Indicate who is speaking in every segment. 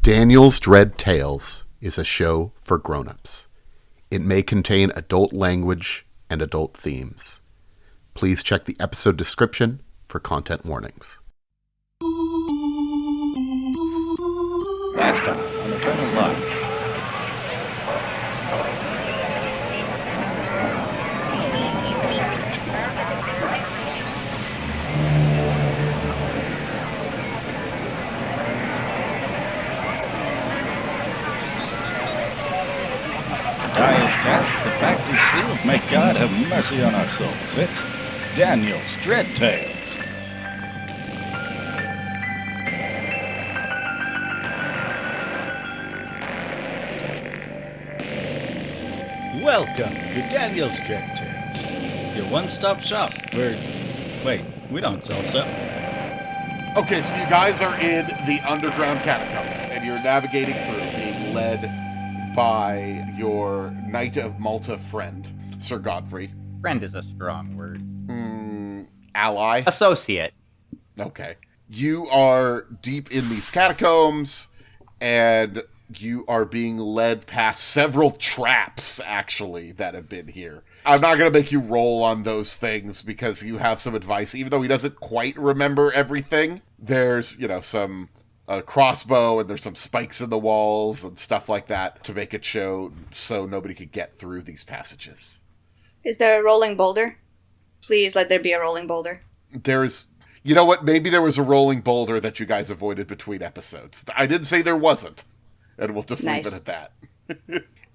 Speaker 1: Daniel's Dread Tales is a show for grown-ups. It may contain adult language and adult themes. Please check the episode description for content warnings.
Speaker 2: Last time on the Turn of Luck. Die is cast, the fact is sealed. May God have mercy on our souls. It's Daniel's Dread Tales.
Speaker 3: Welcome to Daniel's Dread Tales, your one-stop shop for... Wait, we don't sell stuff.
Speaker 4: Okay, so you guys are in the underground catacombs, and you're navigating through, being led by your Knight of Malta friend, Sir Godfrey.
Speaker 5: Friend is a strong word.
Speaker 4: Ally?
Speaker 5: Associate.
Speaker 4: Okay. You are deep in these catacombs, and you are being led past several traps, actually, that have been here. I'm not going to make you roll on those things because you have some advice. Even though he doesn't quite remember everything, there's, some crossbow and there's some spikes in the walls and stuff like that to make it show so nobody could get through these passages.
Speaker 6: Is there a rolling boulder? Please let there be a rolling boulder.
Speaker 4: There's... You know what? Maybe there was a rolling boulder that you guys avoided between episodes. I didn't say there wasn't. And we'll just leave it at that.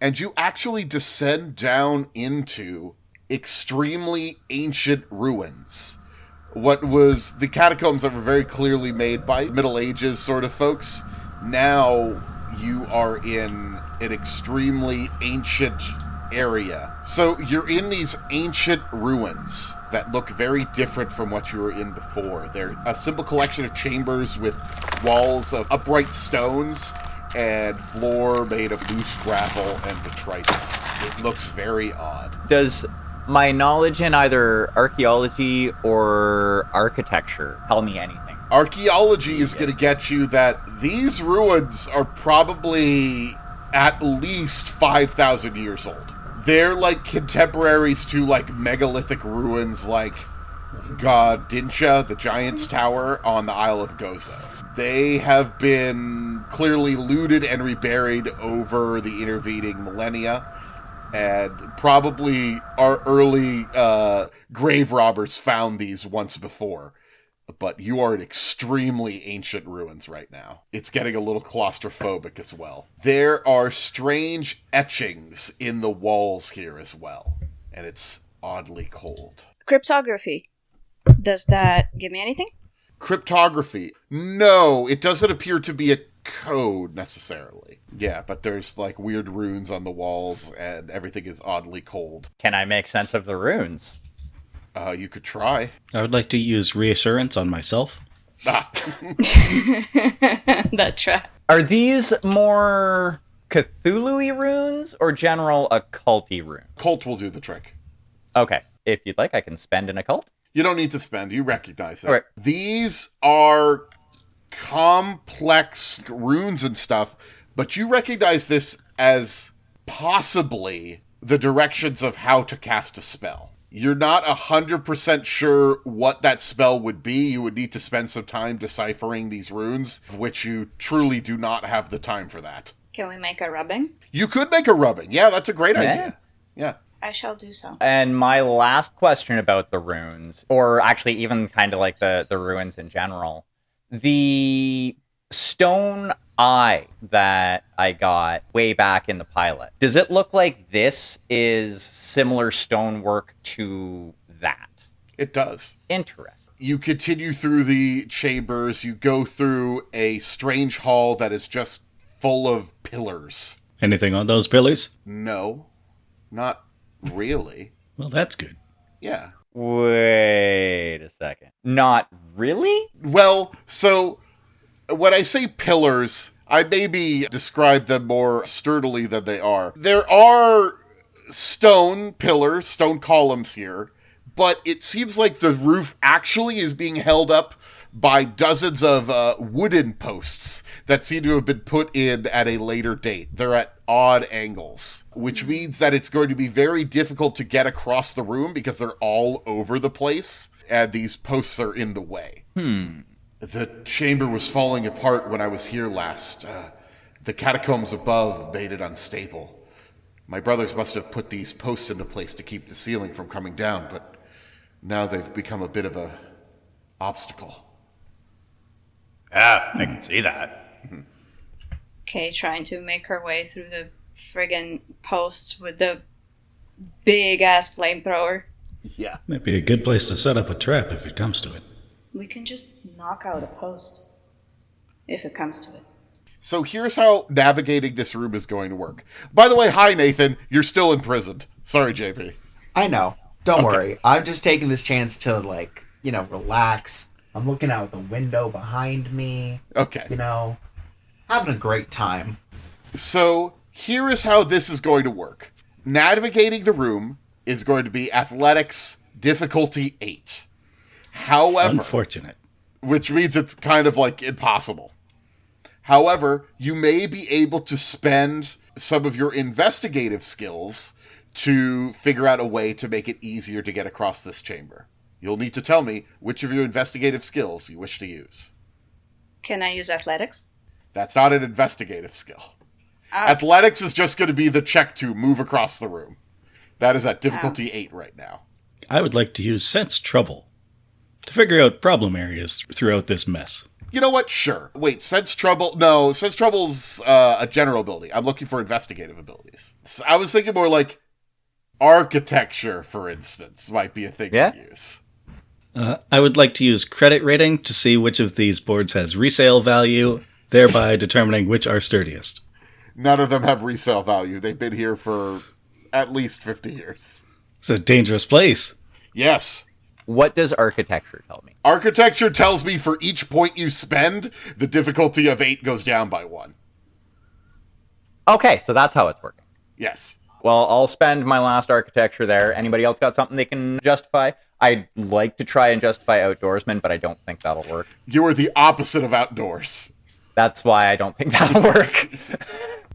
Speaker 4: And you actually descend down into extremely ancient ruins. What was the catacombs that were very clearly made by Middle Ages sort of folks. Now you are in an extremely ancient area. So you're in these ancient ruins that look very different from what you were in before. They're a simple collection of chambers with walls of upright stones and floor made of loose gravel and detritus. It looks very odd.
Speaker 5: Does my knowledge in either archaeology or architecture tell me anything?
Speaker 4: Archaeology is going to get you that these ruins are probably at least 5,000 years old. They're like contemporaries to like megalithic ruins like Godincha, the Giant's Tower on the Isle of Gozo. They have been clearly looted and reburied over the intervening millennia, and probably our early grave robbers found these once before. But you are in extremely ancient ruins right now. It's getting a little claustrophobic as well. There are strange etchings in the walls here as well, and it's oddly cold.
Speaker 6: Cryptography. Does that give me anything?
Speaker 4: Cryptography. No, it doesn't appear to be a code necessarily. Yeah, but there's like weird runes on the walls and everything is oddly cold.
Speaker 5: Can I make sense of the runes?
Speaker 4: You could try.
Speaker 3: I would like to use reassurance on myself.
Speaker 6: That trap.
Speaker 5: Are these more Cthulhu-y runes or general occulty runes?
Speaker 4: Cult will do the trick.
Speaker 5: Okay. If you'd like, I can spend an occult.
Speaker 4: You don't need to spend. You recognize it.
Speaker 5: All right.
Speaker 4: These are complex runes and stuff, but you recognize this as possibly the directions of how to cast a spell. You're not 100% sure what that spell would be. You would need to spend some time deciphering these runes, which you truly do not have the time for that.
Speaker 6: Can we make a rubbing?
Speaker 4: You could make a rubbing. Yeah, that's a great idea. Yeah.
Speaker 6: I shall do so.
Speaker 5: And my last question about the runes, or actually even kind of like the ruins in general, the stone eye that I got way back in the pilot, does it look like this is similar stonework to that?
Speaker 4: It does.
Speaker 5: Interesting.
Speaker 4: You continue through the chambers. You go through a strange hall that is just full of pillars.
Speaker 3: Anything on those pillars?
Speaker 4: No, not really.
Speaker 3: Well, that's good.
Speaker 4: Yeah.
Speaker 5: Wait a second. Not really?
Speaker 4: Well, so when I say pillars, I maybe describe them more sturdily than they are. There are stone pillars, stone columns here, but it seems like the roof actually is being held up by dozens of wooden posts that seem to have been put in at a later date. They're at odd angles, which means that it's going to be very difficult to get across the room because they're all over the place, and these posts are in the way. The chamber was falling apart when I was here last. The catacombs above made it unstable. My brothers must have put these posts into place to keep the ceiling from coming down, but now they've become a bit of a obstacle.
Speaker 5: Yeah, I can see that.
Speaker 6: Kay trying to make her way through the friggin' posts with the big-ass flamethrower.
Speaker 4: Yeah.
Speaker 7: Might be a good place to set up a trap if it comes to it.
Speaker 6: We can just knock out a post. If it comes to it.
Speaker 4: So here's how navigating this room is going to work. By the way, hi Nathan, you're still imprisoned. Sorry, JP.
Speaker 8: I know. Don't worry. I'm just taking this chance to, relax. I'm looking out the window behind me.
Speaker 4: Okay.
Speaker 8: Having a great time.
Speaker 4: So here is how this is going to work. Navigating the room is going to be athletics difficulty 8. However,
Speaker 7: Unfortunate.
Speaker 4: which means it's kind of impossible. However, you may be able to spend some of your investigative skills to figure out a way to make it easier to get across this chamber. You'll need to tell me which of your investigative skills you wish to use.
Speaker 6: Can I use athletics?
Speaker 4: That's not an investigative skill. Athletics is just going to be the check to move across the room. That is at difficulty 8 right now.
Speaker 7: I would like to use Sense Trouble to figure out problem areas throughout this mess.
Speaker 4: You know what? Sure. Wait, Sense Trouble? No, Sense Trouble's a general ability. I'm looking for investigative abilities. So I was thinking more like architecture, for instance, might be a thing to use.
Speaker 7: I would like to use credit rating to see which of these boards has resale value, thereby determining which are sturdiest.
Speaker 4: None of them have resale value. They've been here for at least 50 years.
Speaker 7: It's a dangerous place.
Speaker 4: Yes.
Speaker 5: What does architecture tell me?
Speaker 4: Architecture tells me for each point you spend, the difficulty of 8 goes down by 1.
Speaker 5: Okay, so that's how it's working.
Speaker 4: Yes.
Speaker 5: Well, I'll spend my last architecture there. Anybody else got something they can justify? I'd like to try and justify outdoorsman, but I don't think that'll work.
Speaker 4: You are the opposite of outdoors.
Speaker 5: That's why I don't think that'll work.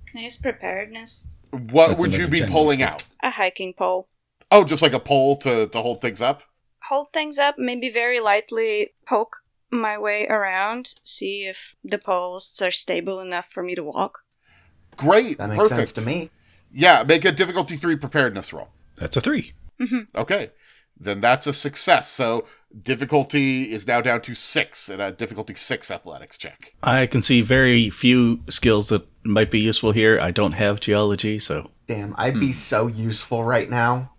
Speaker 6: Can I use preparedness?
Speaker 4: What
Speaker 7: That's
Speaker 4: would you
Speaker 7: another
Speaker 4: be
Speaker 7: general
Speaker 4: pulling
Speaker 7: skill.
Speaker 4: out?
Speaker 6: A hiking pole.
Speaker 4: Oh, just like a pole to hold things up?
Speaker 6: Hold things up, maybe very lightly poke my way around, see if the posts are stable enough for me to walk.
Speaker 4: Great.
Speaker 8: That makes
Speaker 4: Perfect.
Speaker 8: sense to me.
Speaker 4: Yeah, make a difficulty 3 preparedness roll.
Speaker 7: That's a 3.
Speaker 4: Okay. Then that's a success. So difficulty is now down to 6 in a difficulty 6 athletics check.
Speaker 7: I can see very few skills that might be useful here. I don't have geology, so...
Speaker 8: Damn, I'd be so useful right now.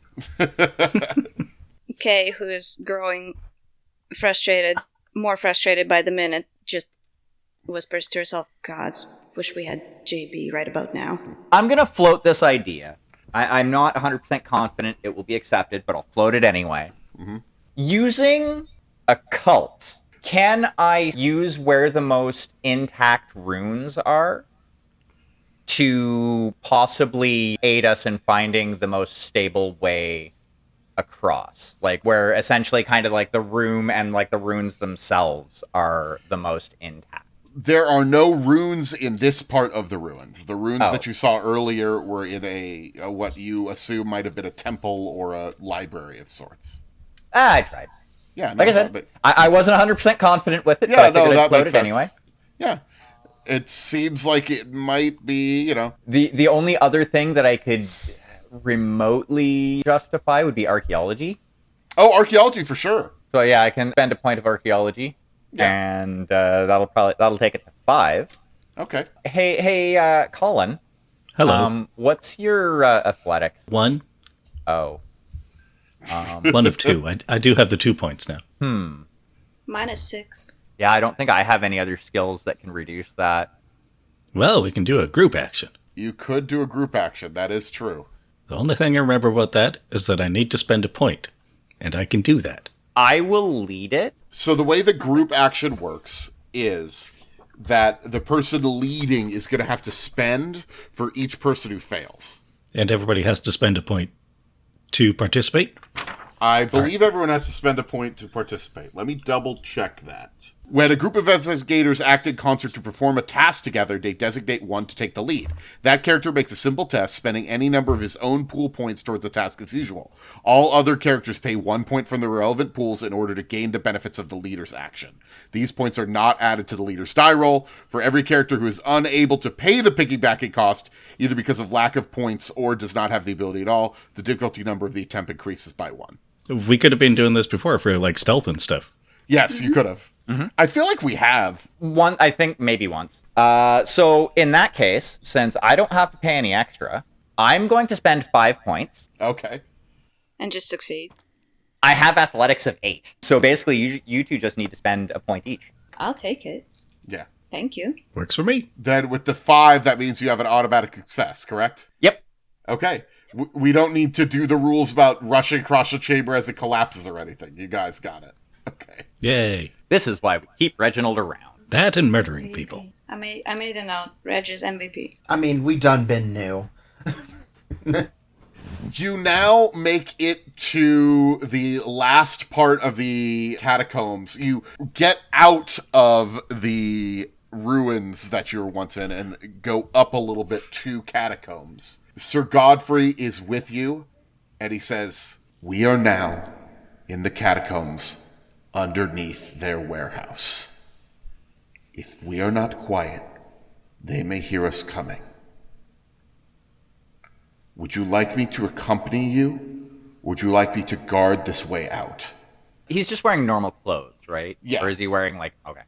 Speaker 6: Kay, who is growing frustrated, more frustrated by the minute, just whispers to herself, "Gods, wish we had JB right about now."
Speaker 5: I'm going to float this idea. I'm not 100% confident it will be accepted, but I'll float it anyway. Using a cult, can I use where the most intact runes are to possibly aid us in finding the most stable way across? Like where essentially kind of like the room and like the runes themselves are the most intact.
Speaker 4: There are no runes in this part of the ruins. The runes that you saw earlier were in a what you assume might have been a temple or a library of sorts.
Speaker 5: I tried.
Speaker 4: Yeah, no,
Speaker 5: Like I said,
Speaker 4: but
Speaker 5: I wasn't 100% confident with it,
Speaker 4: yeah,
Speaker 5: but I
Speaker 4: no,
Speaker 5: figured
Speaker 4: that
Speaker 5: I'd float
Speaker 4: makes
Speaker 5: it
Speaker 4: sense.
Speaker 5: anyway.
Speaker 4: Yeah, it seems like it might be,
Speaker 5: The only other thing that I could remotely justify would be archaeology.
Speaker 4: Oh, archaeology for sure.
Speaker 5: So yeah, I can spend a point of archaeology, and that'll take it to 5.
Speaker 4: Okay.
Speaker 5: Hey, Collin.
Speaker 7: Hello.
Speaker 5: What's your athletics?
Speaker 7: 1.
Speaker 5: Oh.
Speaker 7: 1 of 2. I do have the 2 points now.
Speaker 6: -6.
Speaker 5: Yeah, I don't think I have any other skills that can reduce that.
Speaker 7: Well, we can do a group action.
Speaker 4: You could do a group action. That is true.
Speaker 7: The only thing I remember about that is that I need to spend a point, and I can do that.
Speaker 5: I will lead it.
Speaker 4: So the way the group action works is that the person leading is going to have to spend for each person who fails.
Speaker 7: And everybody has to spend a point to participate?
Speaker 4: I believe everyone has to spend a point to participate. Let me double check that. When a group of investigators act in concert to perform a task together, they designate one to take the lead. That character makes a simple test, spending any number of his own pool points towards the task as usual. All other characters pay 1 point from the relevant pools in order to gain the benefits of the leader's action. These points are not added to the leader's die roll. For every character who is unable to pay the piggybacking cost, either because of lack of points or does not have the ability at all, the difficulty number of the attempt increases by 1.
Speaker 7: We could have been doing this before for like stealth and stuff.
Speaker 4: Yes, you could have. Mm-hmm. I feel like we have.
Speaker 5: I think maybe once. So in that case, since I don't have to pay any extra, I'm going to spend 5 points.
Speaker 4: Okay.
Speaker 6: And just succeed.
Speaker 5: I have athletics of 8. So basically, you two just need to spend a point each.
Speaker 6: I'll take it.
Speaker 4: Yeah.
Speaker 6: Thank you.
Speaker 7: Works for me.
Speaker 4: Then with the 5, that means you have an automatic success, correct?
Speaker 5: Yep.
Speaker 4: Okay. We don't need to do the rules about rushing across the chamber as it collapses or anything. You guys got it. Okay.
Speaker 7: Yay.
Speaker 5: This is why we keep Reginald around.
Speaker 7: That and murdering
Speaker 6: MVP.
Speaker 7: people.
Speaker 6: I made a note. Reg is MVP.
Speaker 8: I mean, we done been new.
Speaker 4: You now make it to the last part of the catacombs. You get out of the ruins that you were once in and go up a little bit to catacombs. Sir Godfrey is with you, and he says, "We are now in the catacombs underneath their warehouse. If we are not quiet, they may hear us coming. Would you like me to accompany you? Would you like me to guard this way out?"
Speaker 5: He's just wearing normal clothes, right?
Speaker 4: Yeah.
Speaker 5: Or is he wearing like, okay.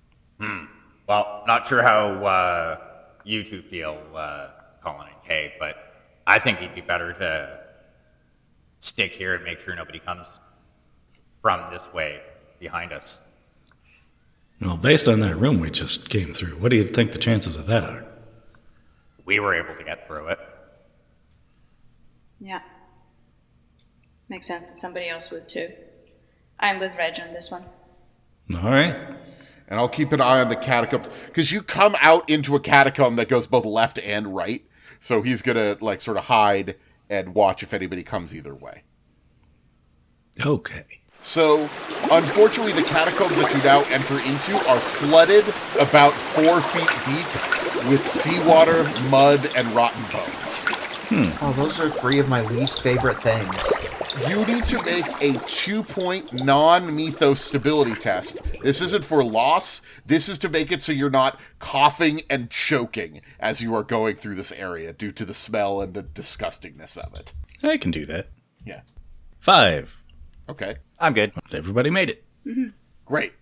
Speaker 9: Well, not sure how you two feel, Collin and Kay, but I think it'd be better to stick here and make sure nobody comes from this way behind us.
Speaker 7: Well, based on that room we just came through, what do you think the chances of that are?
Speaker 9: We were able to get through it.
Speaker 6: Yeah. Makes sense that somebody else would too. I'm with Reg on this one.
Speaker 7: All right.
Speaker 4: And I'll keep an eye on the catacombs, because you come out into a catacomb that goes both left and right. So he's going to like sort of hide and watch if anybody comes either way.
Speaker 7: Okay.
Speaker 4: So, unfortunately, the catacombs that you now enter into are flooded about 4 feet deep with seawater, mud, and rotten bones.
Speaker 8: Oh, those are 3 of my least favorite things.
Speaker 4: You need to make a 2-point non-mythos stability test. This isn't for loss. This is to make it so you're not coughing and choking as you are going through this area due to the smell and the disgustingness of it.
Speaker 7: I can do that.
Speaker 4: Yeah.
Speaker 7: 5.
Speaker 4: Okay.
Speaker 5: I'm good.
Speaker 7: Everybody made it.
Speaker 6: Mm-hmm.
Speaker 4: Great.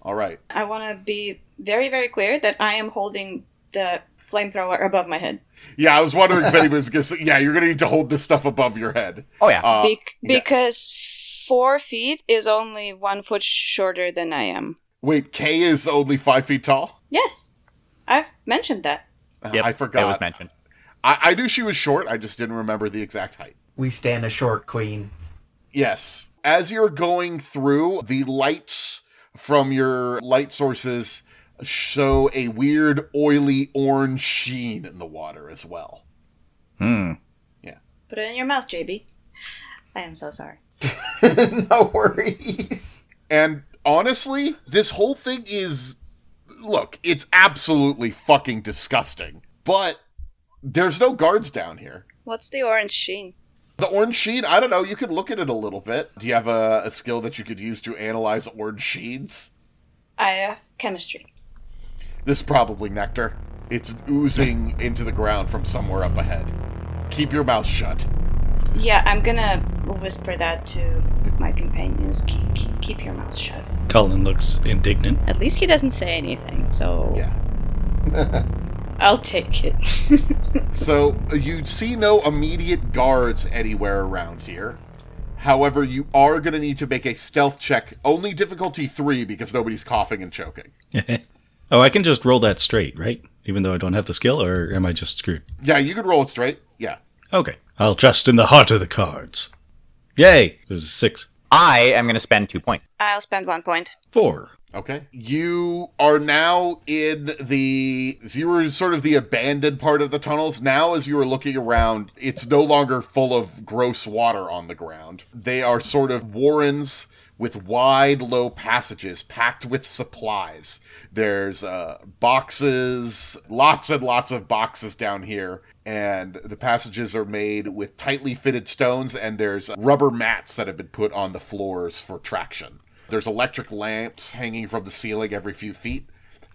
Speaker 4: All right.
Speaker 6: I want to be very, very clear that I am holding the flamethrower above my head.
Speaker 4: Yeah, I was wondering if anybody was going to say, yeah, you're going to need to hold this stuff above your head.
Speaker 5: Oh, yeah.
Speaker 6: Because 4 feet is only 1 foot shorter than I am.
Speaker 4: Wait, Kay is only 5 feet tall?
Speaker 6: Yes. I've mentioned that.
Speaker 5: Yep,
Speaker 4: I forgot.
Speaker 5: It was mentioned.
Speaker 4: I knew she was short. I just didn't remember the exact height.
Speaker 8: We stand a short queen.
Speaker 4: Yes. As you're going through, the lights from your light sources show a weird, oily orange sheen in the water as well. Yeah.
Speaker 6: Put it in your mouth, JB. I am so sorry.
Speaker 8: No worries.
Speaker 4: And honestly, this whole thing is... Look, it's absolutely fucking disgusting. But there's no guards down here.
Speaker 6: What's the orange sheen?
Speaker 4: The orange sheen, I don't know, you could look at it a little bit. Do you have a skill that you could use to analyze orange sheens?
Speaker 6: I have chemistry.
Speaker 4: This is probably nectar. It's oozing into the ground from somewhere up ahead. Keep your mouth shut.
Speaker 6: Yeah, I'm gonna whisper that to my companions. Keep your mouth shut.
Speaker 7: Collin looks indignant.
Speaker 6: At least he doesn't say anything, so...
Speaker 4: Yeah.
Speaker 6: I'll take it.
Speaker 4: So, you see no immediate guards anywhere around here. However, you are going to need to make a stealth check. Only difficulty 3 because nobody's coughing and choking.
Speaker 7: Oh, I can just roll that straight, right? Even though I don't have the skill, or am I just screwed?
Speaker 4: Yeah, you could roll it straight. Yeah.
Speaker 7: Okay. I'll trust in the heart of the cards. Yay! It was a 6.
Speaker 5: I am going to spend 2 points.
Speaker 6: I'll spend 1 point.
Speaker 7: 4.
Speaker 4: Okay. You are now in you were sort of the abandoned part of the tunnels. Now, as you are looking around, it's no longer full of gross water on the ground. They are sort of warrens with wide, low passages packed with supplies. There's boxes, lots and lots of boxes down here. And the passages are made with tightly fitted stones, and there's rubber mats that have been put on the floors for traction. There's electric lamps hanging from the ceiling every few feet,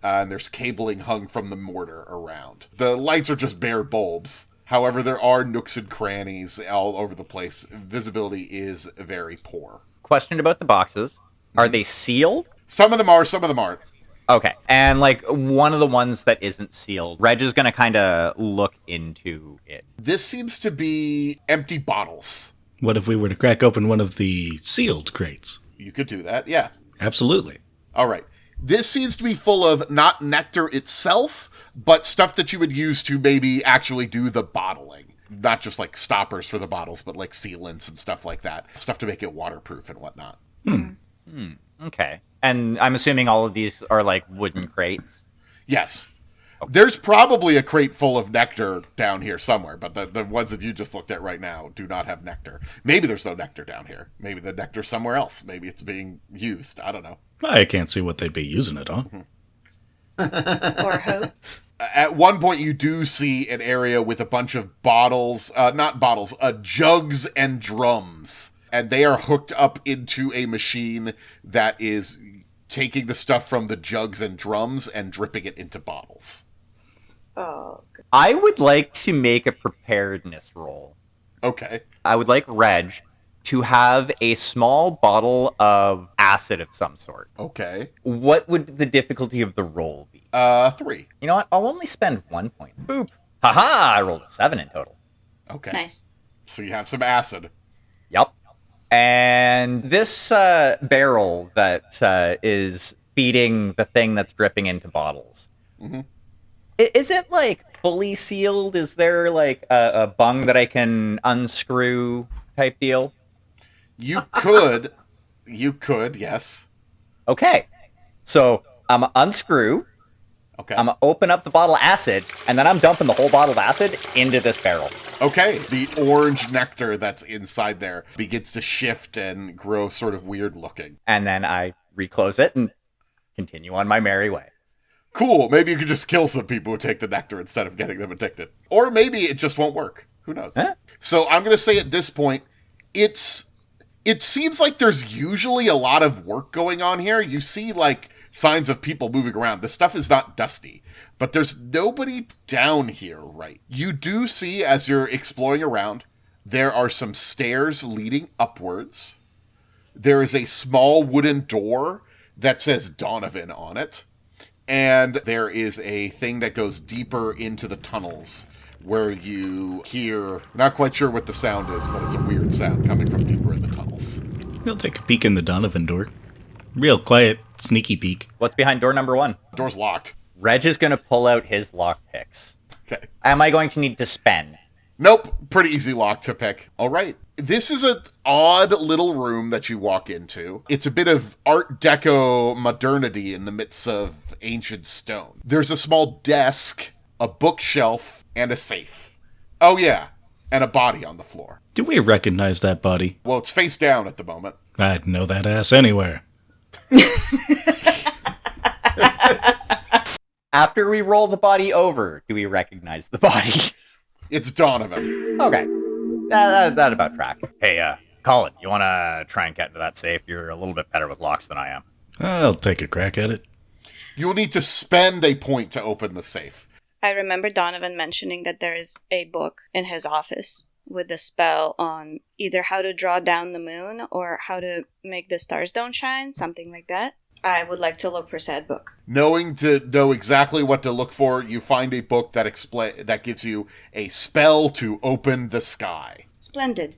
Speaker 4: and there's cabling hung from the mortar around. The lights are just bare bulbs. However, there are nooks and crannies all over the place. Visibility is very poor.
Speaker 5: Question about the boxes. Are they sealed?
Speaker 4: Some of them are, some of them aren't.
Speaker 5: Okay. And, like, one of the ones that isn't sealed, Reg is going to kind of look into it.
Speaker 4: This seems to be empty bottles.
Speaker 7: What if we were to crack open one of the sealed crates?
Speaker 4: You could do that, yeah.
Speaker 7: Absolutely.
Speaker 4: All right. This seems to be full of not nectar itself, but stuff that you would use to maybe actually do the bottling. Not just like stoppers for the bottles, but like sealants and stuff like that. Stuff to make it waterproof and whatnot.
Speaker 5: Okay. And I'm assuming all of these are like wooden crates?
Speaker 4: Yes. Okay. There's probably a crate full of nectar down here somewhere, but the ones that you just looked at right now do not have nectar. Maybe there's no nectar down here. Maybe the nectar's somewhere else. Maybe it's being used. I don't know.
Speaker 7: I can't see what they'd be using it on.
Speaker 6: Or who?
Speaker 4: At one point, you do see an area with a bunch of bottles, jugs and drums. And they are hooked up into a machine that is taking the stuff from the jugs and drums and dripping it into bottles.
Speaker 6: Oh.
Speaker 5: I would like to make a preparedness roll.
Speaker 4: Okay.
Speaker 5: I would like Reg to have a small bottle of acid of some sort.
Speaker 4: Okay.
Speaker 5: What would the difficulty of the roll be?
Speaker 4: 3.
Speaker 5: You know what? I'll only spend 1 point. Boop. Haha! I rolled a 7 in total.
Speaker 4: Okay.
Speaker 6: Nice.
Speaker 4: So you have some acid.
Speaker 5: Yep. And this barrel that is feeding the thing that's dripping into bottles, is it like fully sealed? Is there like a bung that I can unscrew type deal?
Speaker 4: You could. Yes.
Speaker 5: Okay. So I'm going to unscrew.
Speaker 4: Okay.
Speaker 5: I'm going to open up the bottle of acid, and then I'm dumping the whole bottle of acid into this barrel.
Speaker 4: Okay. The orange nectar that's inside there begins to shift and grow sort of weird looking.
Speaker 5: And then I reclose it and continue on my merry way.
Speaker 4: Cool. Maybe you could just kill some people who take the nectar instead of getting them addicted. Or maybe it just won't work. Who knows?
Speaker 5: Huh?
Speaker 4: So I'm going to say at this point, it seems like there's usually a lot of work going on here. You see, like, signs of people moving around. The stuff is not dusty, but there's nobody down here, right? You do see, as you're exploring around, there are some stairs leading upwards. There is a small wooden door that says Donovan on it. And there is a thing that goes deeper into the tunnels where you hear, not quite sure what the sound is, but it's a weird sound coming from deeper in the tunnels.
Speaker 7: We'll take a peek in the Donovan door. Real quiet, sneaky peek.
Speaker 5: What's behind door number 1?
Speaker 4: Door's locked.
Speaker 5: Reg is going to pull out his lockpicks.
Speaker 4: Okay.
Speaker 5: Am I going to need to spend?
Speaker 4: Nope. Pretty easy lock to pick. All right. This is an odd little room that you walk into. It's a bit of Art Deco modernity in the midst of ancient stone. There's a small desk, a bookshelf, and a safe. Oh, yeah. And a body on the floor.
Speaker 7: Do we recognize that body?
Speaker 4: Well, it's face down at the moment.
Speaker 7: I'd know that ass anywhere.
Speaker 5: After we roll the body over, do we recognize the body?
Speaker 4: It's Donovan.
Speaker 5: Okay. That about tracks. Hey, Collin, you want to try and get into that safe? You're a little bit better with locks than I am.
Speaker 7: I'll take a crack at it.
Speaker 4: You'll need to spend a point to open the safe.
Speaker 6: I remember Donovan mentioning that there is a book in his office with a spell on either how to draw down the moon or how to make the stars don't shine, something like that. I would like to look for said book.
Speaker 4: Knowing to know exactly what to look for, you find a book that gives you a spell to open the sky.
Speaker 6: Splendid.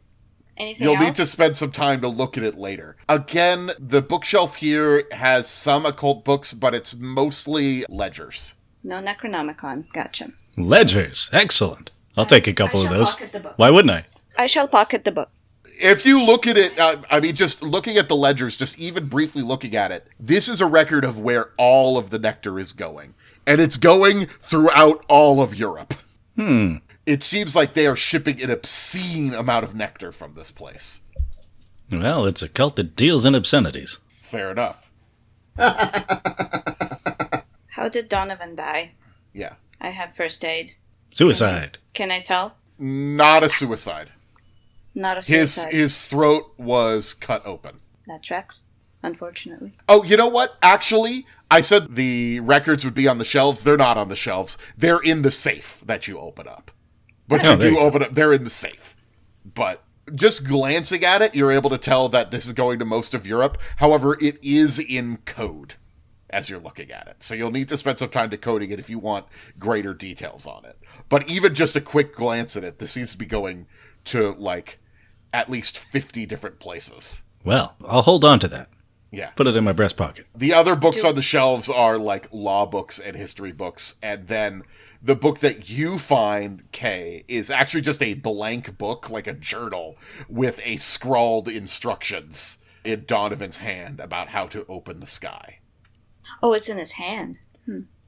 Speaker 6: Anything
Speaker 4: You'll
Speaker 6: else?
Speaker 4: need to spend some time to look at it later. Again, the bookshelf here has some occult books, but it's mostly ledgers.
Speaker 6: No Necronomicon. Gotcha.
Speaker 7: Ledgers. Excellent. I'll take a couple of
Speaker 6: shall
Speaker 7: those.
Speaker 6: pocket the book.
Speaker 7: Why wouldn't I?
Speaker 6: I shall pocket the book.
Speaker 4: If you look at it, just looking at the ledgers, just even briefly looking at it, this is a record of where all of the nectar is going. And it's going throughout all of Europe. It seems like they are shipping an obscene amount of nectar from this place.
Speaker 7: Well, it's a cult that deals in obscenities.
Speaker 4: Fair enough.
Speaker 6: How did Donovan die?
Speaker 4: Yeah.
Speaker 6: I have first aid.
Speaker 7: Suicide.
Speaker 6: Can I tell?
Speaker 4: Not a suicide.
Speaker 6: Not a suicide.
Speaker 4: His throat was cut open.
Speaker 6: That tracks, unfortunately.
Speaker 4: Oh, you know what? Actually, I said the records would be on the shelves. They're not on the shelves. They're in the safe that you open up. But you do open up. They're in the safe. But just glancing at it, you're able to tell that this is going to most of Europe. However, it is in code as you're looking at it. So you'll need to spend some time decoding it if you want greater details on it. But even just a quick glance at it, this seems to be going to, like, at least 50 different places.
Speaker 7: Well, I'll hold on to that.
Speaker 4: Yeah.
Speaker 7: Put it in my breast pocket.
Speaker 4: The other books on the shelves are, like, law books and history books. And then the book that you find, Kay, is actually just a blank book, like a journal, with a scrawled instructions in Donovan's hand about how to open the sky.
Speaker 6: Oh, it's in his hand.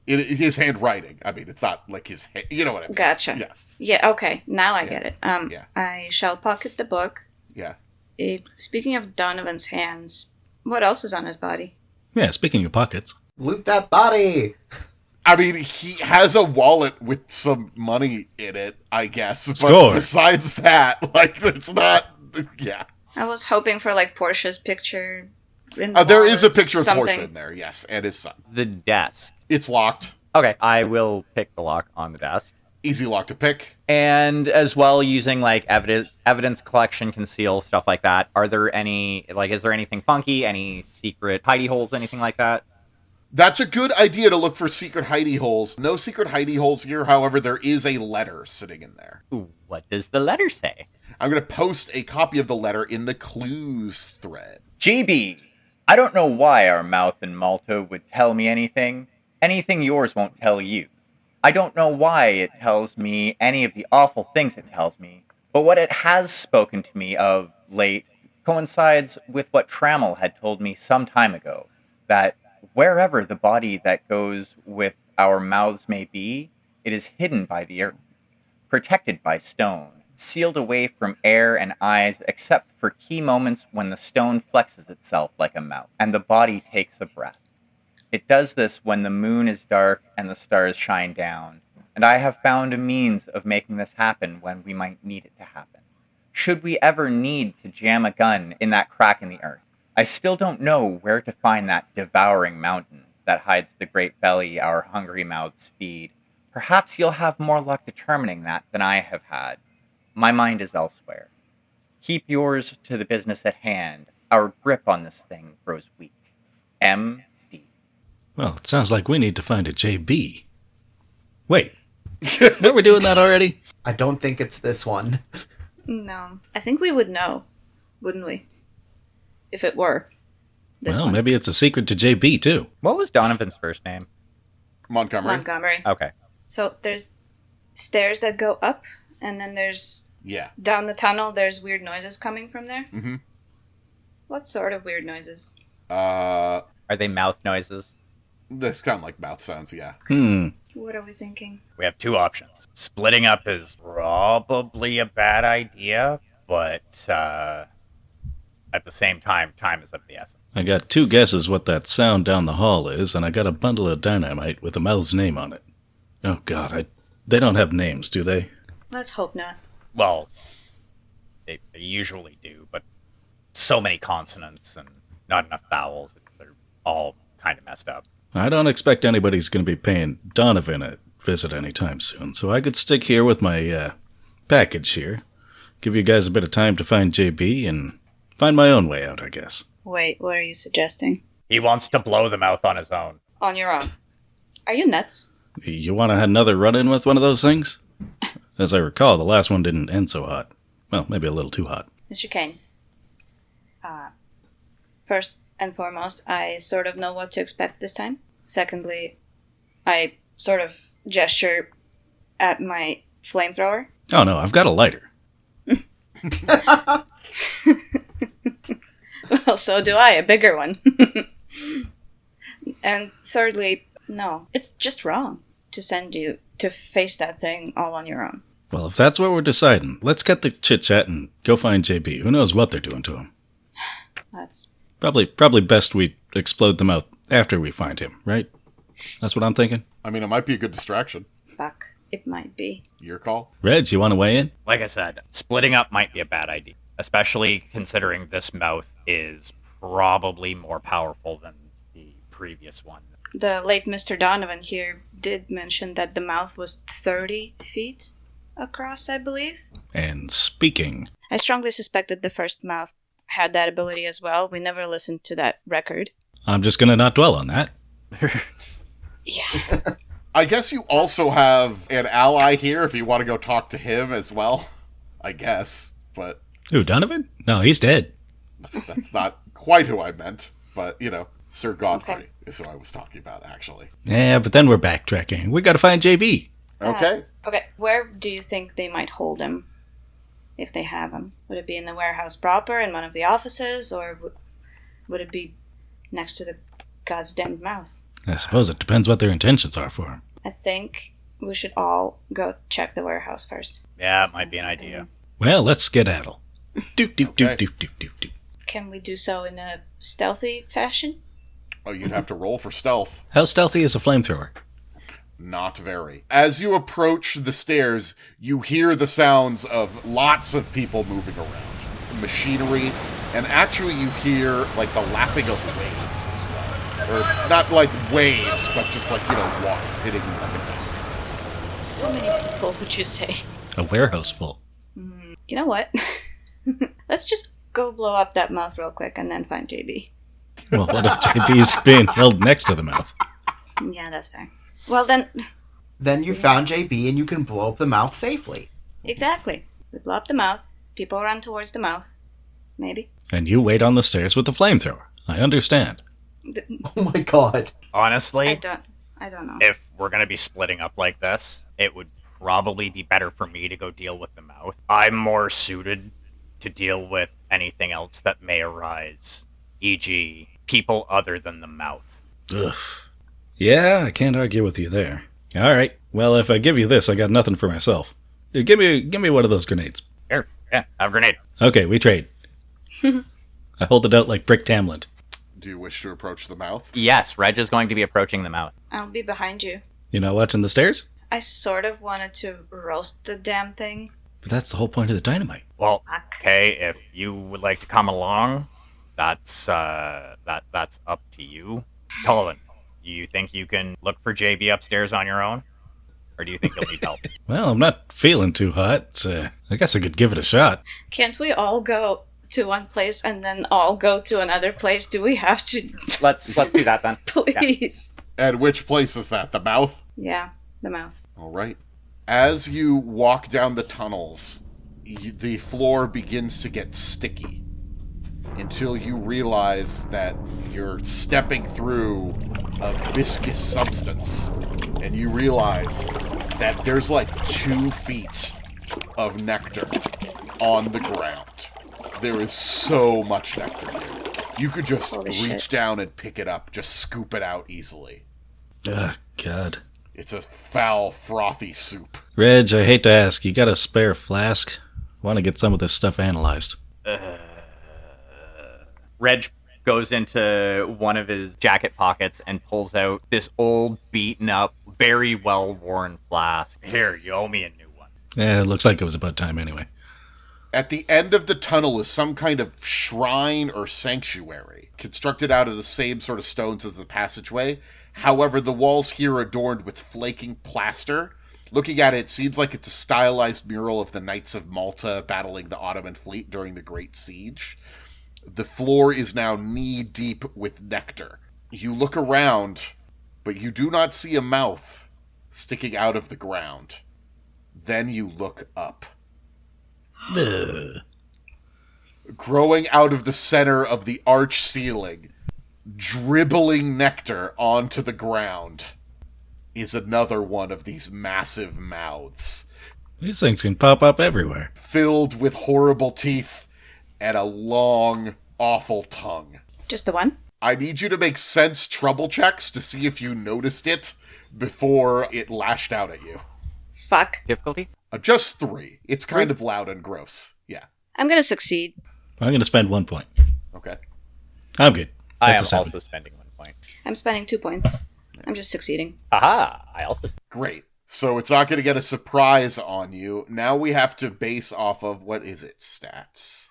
Speaker 4: His handwriting. I mean, it's not like his hand. You know what I mean?
Speaker 6: Gotcha.
Speaker 4: Yeah.
Speaker 6: Yeah, okay. Now I get it.
Speaker 4: Yeah.
Speaker 6: I shall pocket the book.
Speaker 4: Yeah.
Speaker 6: Speaking of Donovan's hands, what else is on his body?
Speaker 7: Yeah, speaking of pockets.
Speaker 8: Loot that body!
Speaker 4: I mean, he has a wallet with some money in it, I guess. But
Speaker 7: Score.
Speaker 4: besides that, like, it's not... Yeah.
Speaker 6: I was hoping for, like, Portia's picture.
Speaker 4: There is a picture of
Speaker 6: something.
Speaker 4: Portia in there, yes, and his son.
Speaker 5: The desk.
Speaker 4: It's locked.
Speaker 5: Okay, I will pick the lock on the desk.
Speaker 4: Easy lock to pick.
Speaker 5: And as well, using like evidence collection, conceal, stuff like that. Are there any, like, is there anything funky, any secret hidey holes, anything like that?
Speaker 4: That's a good idea to look for secret hidey holes. No secret hidey holes here, however, there is a letter sitting in there.
Speaker 5: Ooh, what does the letter say?
Speaker 4: I'm going to post a copy of the letter in the clues thread.
Speaker 10: GB, I don't know why our mouth in Malta would tell me anything. Anything yours won't tell you. I don't know why it tells me any of the awful things it tells me, but what it has spoken to me of late coincides with what Trammell had told me some time ago, that wherever the body that goes with our mouths may be, it is hidden by the earth, protected by stone, sealed away from air and eyes except for key moments when the stone flexes itself like a mouth, and the body takes a breath. It does this when the moon is dark and the stars shine down, and I have found a means of making this happen when we might need it to happen. Should we ever need to jam a gun in that crack in the earth, I still don't know where to find that devouring mountain that hides the great belly our hungry mouths feed. Perhaps you'll have more luck determining that than I have had. My mind is elsewhere. Keep yours to the business at hand. Our grip on this thing grows weak. M.
Speaker 7: Well, it sounds like we need to find a JB. Wait. Weren't we doing that already?
Speaker 8: I don't think it's this one.
Speaker 6: No. I think we would know, wouldn't we? If it were. This
Speaker 7: Well,
Speaker 6: one.
Speaker 7: maybe it's a secret to JB, too.
Speaker 5: What was Donovan's first name?
Speaker 6: Montgomery.
Speaker 5: Okay.
Speaker 6: So there's stairs that go up, and then there's...
Speaker 4: Yeah.
Speaker 6: Down the tunnel, there's weird noises coming from there?
Speaker 4: Mm-hmm.
Speaker 6: What sort of weird noises?
Speaker 5: Are they mouth noises?
Speaker 4: That's kind of like mouth sounds, yeah.
Speaker 6: What are we thinking?
Speaker 9: We have two options. Splitting up is probably a bad idea, but at the same time is of the essence.
Speaker 7: I got two guesses what that sound down the hall is, and I got a bundle of dynamite with a mouth's name on it. Oh, God, they don't have names, do they?
Speaker 6: Let's hope not.
Speaker 9: Well, they usually do, but so many consonants and not enough vowels. They're all kind of messed up.
Speaker 7: I don't expect anybody's going to be paying Donovan a visit anytime soon, so I could stick here with my package here, give you guys a bit of time to find JB, and find my own way out, I guess.
Speaker 6: Wait, what are you suggesting?
Speaker 9: He wants to blow the mouth on his own.
Speaker 6: On your own. Are you nuts?
Speaker 7: You want to have another run-in with one of those things? As I recall, the last one didn't end so hot. Well, maybe a little too hot.
Speaker 6: Mr. Kane. First and foremost, I sort of know what to expect this time. Secondly, I sort of gesture at my flamethrower.
Speaker 7: Oh no, I've got a lighter.
Speaker 6: Well, so do I, a bigger one. And thirdly, no, it's just wrong to send you to face that thing all on your own.
Speaker 7: Well, if that's what we're deciding, let's cut the chit-chat and go find JB. Who knows what they're doing to him?
Speaker 6: That's
Speaker 7: Probably best we explode the mouth after we find him, right? That's what I'm thinking.
Speaker 4: I mean, it might be a good distraction.
Speaker 6: fuck. It might be.
Speaker 4: Your call.
Speaker 7: Reg, you want to weigh in?
Speaker 9: Like I said, splitting up might be a bad idea, especially considering this mouth is probably more powerful than the previous one.
Speaker 6: The late Mr. Donovan here did mention that the mouth was 30 feet across, I believe.
Speaker 7: And speaking.
Speaker 6: I strongly suspect that the first mouth had that ability as well. We never listened to that record.
Speaker 7: I'm just going to not dwell on that.
Speaker 6: Yeah.
Speaker 4: I guess you also have an ally here if you want to go talk to him as well. I guess, but...
Speaker 7: Who, Donovan? No, he's dead.
Speaker 4: That's not quite who I meant, but, Sir Godfrey is who I was talking about, actually.
Speaker 7: Yeah, but then we're backtracking. We got to find JB.
Speaker 4: Okay.
Speaker 6: Okay, where do you think they might hold him? If they have him? Would it be in the warehouse proper, in one of the offices, or would it be next to the goddamn mouth?
Speaker 7: I suppose it depends what their intentions are for him.
Speaker 6: I think we should all go check the warehouse first.
Speaker 9: Yeah, it might be an idea.
Speaker 7: Well, let's skedaddle. Doop.
Speaker 6: Can we do so in a stealthy fashion?
Speaker 4: Oh, you'd have to roll for stealth.
Speaker 7: How stealthy is a flamethrower?
Speaker 4: Not very. As you approach the stairs, you hear the sounds of lots of people moving around. Machinery, and actually you hear, the lapping of waves as well. Or, not like waves, but just water hitting up and down.
Speaker 6: How many people would you say?
Speaker 7: A warehouse full.
Speaker 6: You know what? Let's just go blow up that mouth real quick and then find JB.
Speaker 7: Well, what if JB's being held next to the mouth?
Speaker 6: Yeah, that's fair. Well, then...
Speaker 8: Then you found JB and you can blow up the mouth safely.
Speaker 6: Exactly. We blow up the mouth. People run towards the mouth. Maybe.
Speaker 7: And you wait on the stairs with the flamethrower. I understand.
Speaker 8: Oh my god.
Speaker 9: Honestly,
Speaker 6: I don't know.
Speaker 9: if we're going to be splitting up like this, it would probably be better for me to go deal with the mouth. I'm more suited to deal with anything else that may arise, e.g., people other than the mouth.
Speaker 7: Ugh. Yeah, I can't argue with you there. All right. Well, if I give you this, I got nothing for myself. Give me one of those grenades.
Speaker 9: Here, yeah, have a grenade.
Speaker 7: Okay, we trade. I hold it out like Brick Tamland.
Speaker 4: Do you wish to approach the mouth?
Speaker 9: Yes, Reg is going to be approaching the mouth.
Speaker 6: I'll be behind you.
Speaker 7: You not watching the stairs?
Speaker 6: I sort of wanted to roast the damn thing.
Speaker 7: But that's the whole point of the dynamite.
Speaker 9: Well, okay, if you would like to come along, that's up to you. Collin, you think you can look for JB upstairs on your own? Or do you think you'll need help?
Speaker 7: Well, I'm not feeling too hot. I guess I could give it a shot.
Speaker 6: Can't we all go to one place and then all go to another place? Do we have to?
Speaker 9: Let's do that then.
Speaker 6: Please.
Speaker 4: And which place is that? The mouth?
Speaker 6: Yeah, the mouth.
Speaker 4: All right. As you walk down the tunnels, the floor begins to get sticky until you realize that you're stepping through a viscous substance, and you realize that there's 2 feet of nectar on the ground. There is so much nectar here. You could just reach down and pick it up, just scoop it out easily.
Speaker 7: Ugh, God.
Speaker 4: It's a foul, frothy soup.
Speaker 7: Reg, I hate to ask, you got a spare flask? I want to get some of this stuff analyzed.
Speaker 5: Reg goes into one of his jacket pockets and pulls out this old, beaten up, very well-worn flask. Here, you owe me a new one.
Speaker 7: Yeah, it looks like it was about time anyway.
Speaker 4: At the end of the tunnel is some kind of shrine or sanctuary, constructed out of the same sort of stones as the passageway. However, the walls here are adorned with flaking plaster. Looking at it, it seems like it's a stylized mural of the Knights of Malta battling the Ottoman fleet during the Great Siege. The floor is now knee-deep with nectar. You look around, but you do not see a mouth sticking out of the ground. Then you look up.
Speaker 7: Ugh.
Speaker 4: Growing out of the center of the arch ceiling, dribbling nectar onto the ground, is another one of these massive mouths.
Speaker 7: These things can pop up everywhere.
Speaker 4: Filled with horrible teeth and a long, awful tongue.
Speaker 6: Just the one?
Speaker 4: I need you to make sense trouble checks to see if you noticed it before it lashed out at you.
Speaker 6: Fuck.
Speaker 5: Difficulty?
Speaker 4: Just 3. It's kind of loud and gross. Yeah.
Speaker 6: I'm gonna succeed.
Speaker 7: I'm going to spend 1 point.
Speaker 4: Okay.
Speaker 7: I'm good.
Speaker 5: I
Speaker 7: That's
Speaker 5: am
Speaker 7: a 7.
Speaker 5: also spending 1 point.
Speaker 6: I'm spending 2 points. I'm just succeeding.
Speaker 5: Aha! I also.
Speaker 4: Great. So it's not going to get a surprise on you. Now we have to base off of, what is it? Stats.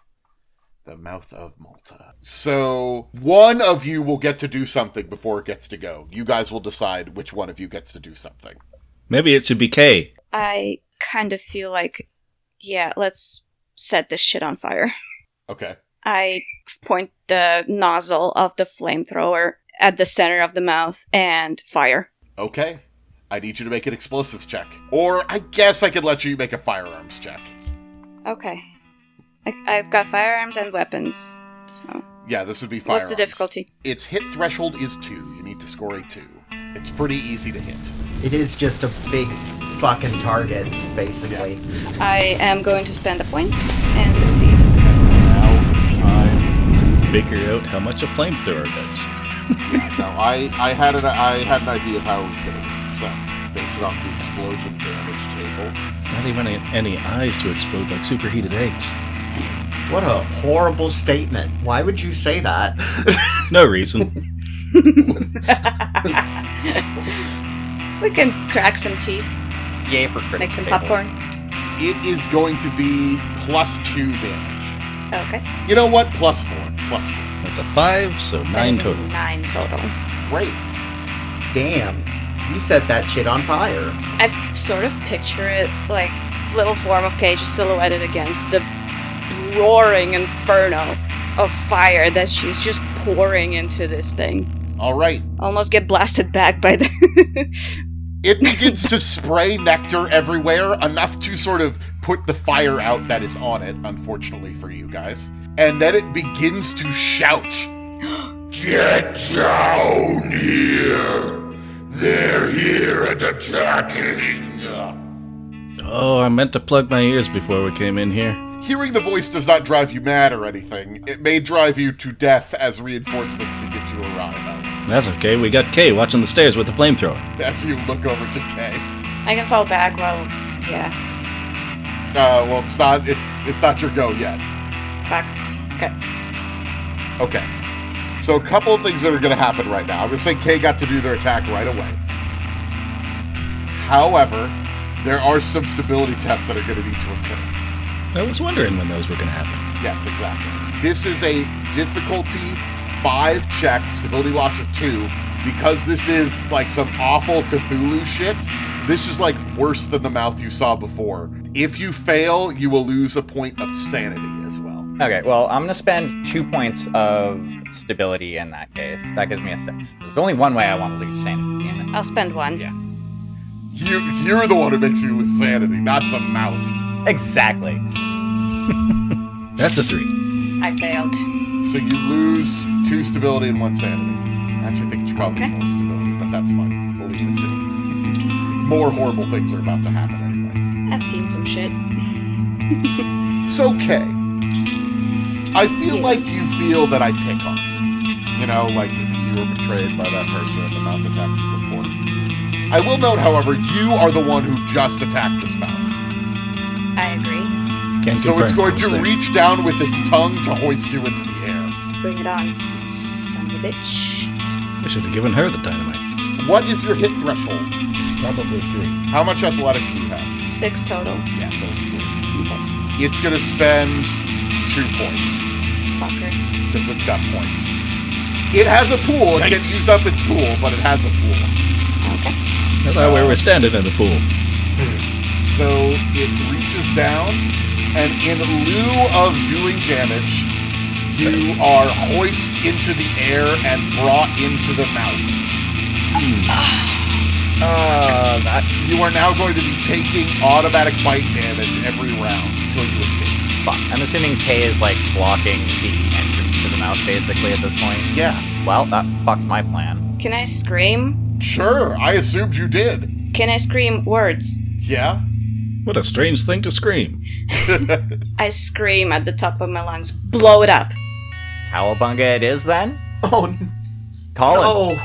Speaker 4: The Mouth of Malta. So one of you will get to do something before it gets to go. You guys will decide which one of you gets to do something.
Speaker 7: Maybe it should be Kay.
Speaker 6: I kind of feel like, yeah, let's set this shit on fire.
Speaker 4: Okay.
Speaker 6: I point the nozzle of the flamethrower at the center of the mouth and fire.
Speaker 4: Okay. I need you to make an explosives check. Or I guess I could let you make a firearms check.
Speaker 6: Okay. I've got firearms and weapons, so...
Speaker 4: Yeah, this would be firearms.
Speaker 6: What's the difficulty?
Speaker 4: Its hit threshold is 2. You need to score a 2. It's pretty easy to hit.
Speaker 8: It is just a big fucking target, basically.
Speaker 4: Yeah.
Speaker 6: I am going to spend a point and succeed.
Speaker 4: Now it's time.
Speaker 7: Figure out how much a flamethrower does.
Speaker 4: No, I had an idea of how it was going to work, so based it off the explosion damage table.
Speaker 7: It's not even any eyes to explode like superheated eggs.
Speaker 8: What a horrible statement. Why would you say that?
Speaker 7: No reason.
Speaker 6: We can crack some teeth,
Speaker 5: Yay for critical
Speaker 6: make some
Speaker 5: table.
Speaker 6: popcorn.
Speaker 4: It is going to be +2 damage.
Speaker 6: Okay.
Speaker 4: You know what? +4. +4.
Speaker 7: That's a 5, so
Speaker 6: That
Speaker 7: 9
Speaker 6: is a
Speaker 7: total.
Speaker 6: 9 total.
Speaker 4: Great.
Speaker 8: Damn. You set that shit on fire.
Speaker 6: I sort of picture it like little form of Cage silhouetted against the roaring inferno of fire that she's just pouring into this thing.
Speaker 4: All right.
Speaker 6: Almost get blasted back by the...
Speaker 4: It begins to spray nectar everywhere, enough to sort of put the fire out that is on it, unfortunately for you guys. And then it begins to shout, "Get down here! They're here and attacking!"
Speaker 7: Oh, I meant to plug my ears before we came in here.
Speaker 4: Hearing the voice does not drive you mad or anything. It may drive you to death as reinforcements begin to arrive.
Speaker 7: That's okay, we got Kay watching the stairs with the flamethrower.
Speaker 4: As you look over to Kay.
Speaker 6: I can fall back while... Yeah.
Speaker 4: Well, it's not your go yet.
Speaker 6: Fuck. Okay.
Speaker 4: Okay. So a couple of things that are going to happen right now. I'm going to say Kay got to do their attack right away. However, there are some stability tests that are going to need to occur.
Speaker 7: I was wondering when those were going to happen.
Speaker 4: Yes, exactly. This is a difficulty 5 check, stability loss of 2, because this is like some awful Cthulhu shit. This is like worse than the mouth you saw before. If you fail, you will lose a point of sanity as well.
Speaker 5: Okay, well, I'm going to spend 2 points of stability in that case. That gives me a 6. There's only one way I want to lose sanity, damn it.
Speaker 6: I'll spend 1.
Speaker 4: Yeah. You're the one who makes you lose sanity, not some mouth.
Speaker 5: Exactly.
Speaker 7: That's a 3.
Speaker 6: I failed.
Speaker 4: So you lose 2 stability and 1 sanity. I actually think it's probably
Speaker 6: Okay.
Speaker 4: more stability, but that's fine. We'll leave it to more horrible things are about to happen anyway.
Speaker 6: I've seen some shit.
Speaker 4: So, Kay, I feel
Speaker 6: Yes.
Speaker 4: like you feel that I pick on you. You know, like you were betrayed by that person, the mouth attacked you before. I will note, however, you are the one who just attacked this mouth.
Speaker 6: I agree.
Speaker 7: Can't
Speaker 4: So it's
Speaker 7: confirm
Speaker 4: going
Speaker 7: I was
Speaker 4: to
Speaker 7: there.
Speaker 4: reach down with its tongue to hoist you into the air.
Speaker 6: Bring it on, you son of a bitch.
Speaker 7: I should have given her the dynamite.
Speaker 4: What is your hit threshold?
Speaker 7: It's probably 3.
Speaker 4: How much athletics do you have?
Speaker 6: 6 total.
Speaker 4: Yeah, so it's 3. It's going to spend 2 points,
Speaker 6: Fucker.
Speaker 4: because it's got points. It has a pool. It can't
Speaker 7: Yikes.
Speaker 4: use up its pool, but it has a pool.
Speaker 6: Okay.
Speaker 7: I thought we were standing in the pool.
Speaker 4: So it reaches down, and in lieu of doing damage, you are hoisted into the air and brought into the mouth.
Speaker 5: That...
Speaker 4: You are now going to be taking automatic bite damage every round until you escape.
Speaker 5: Fuck. I'm assuming K is, like, blocking the entrance to the mouth, basically, at this point.
Speaker 4: Yeah.
Speaker 5: Well, that fucks my plan.
Speaker 6: Can I scream?
Speaker 4: Sure, I assumed you did.
Speaker 6: Can I scream words?
Speaker 4: Yeah?
Speaker 7: What a strange thing to scream.
Speaker 6: I scream at the top of my lungs. Blow it up.
Speaker 5: Cowabunga it is, then?
Speaker 8: Oh,
Speaker 5: Collin,
Speaker 8: no.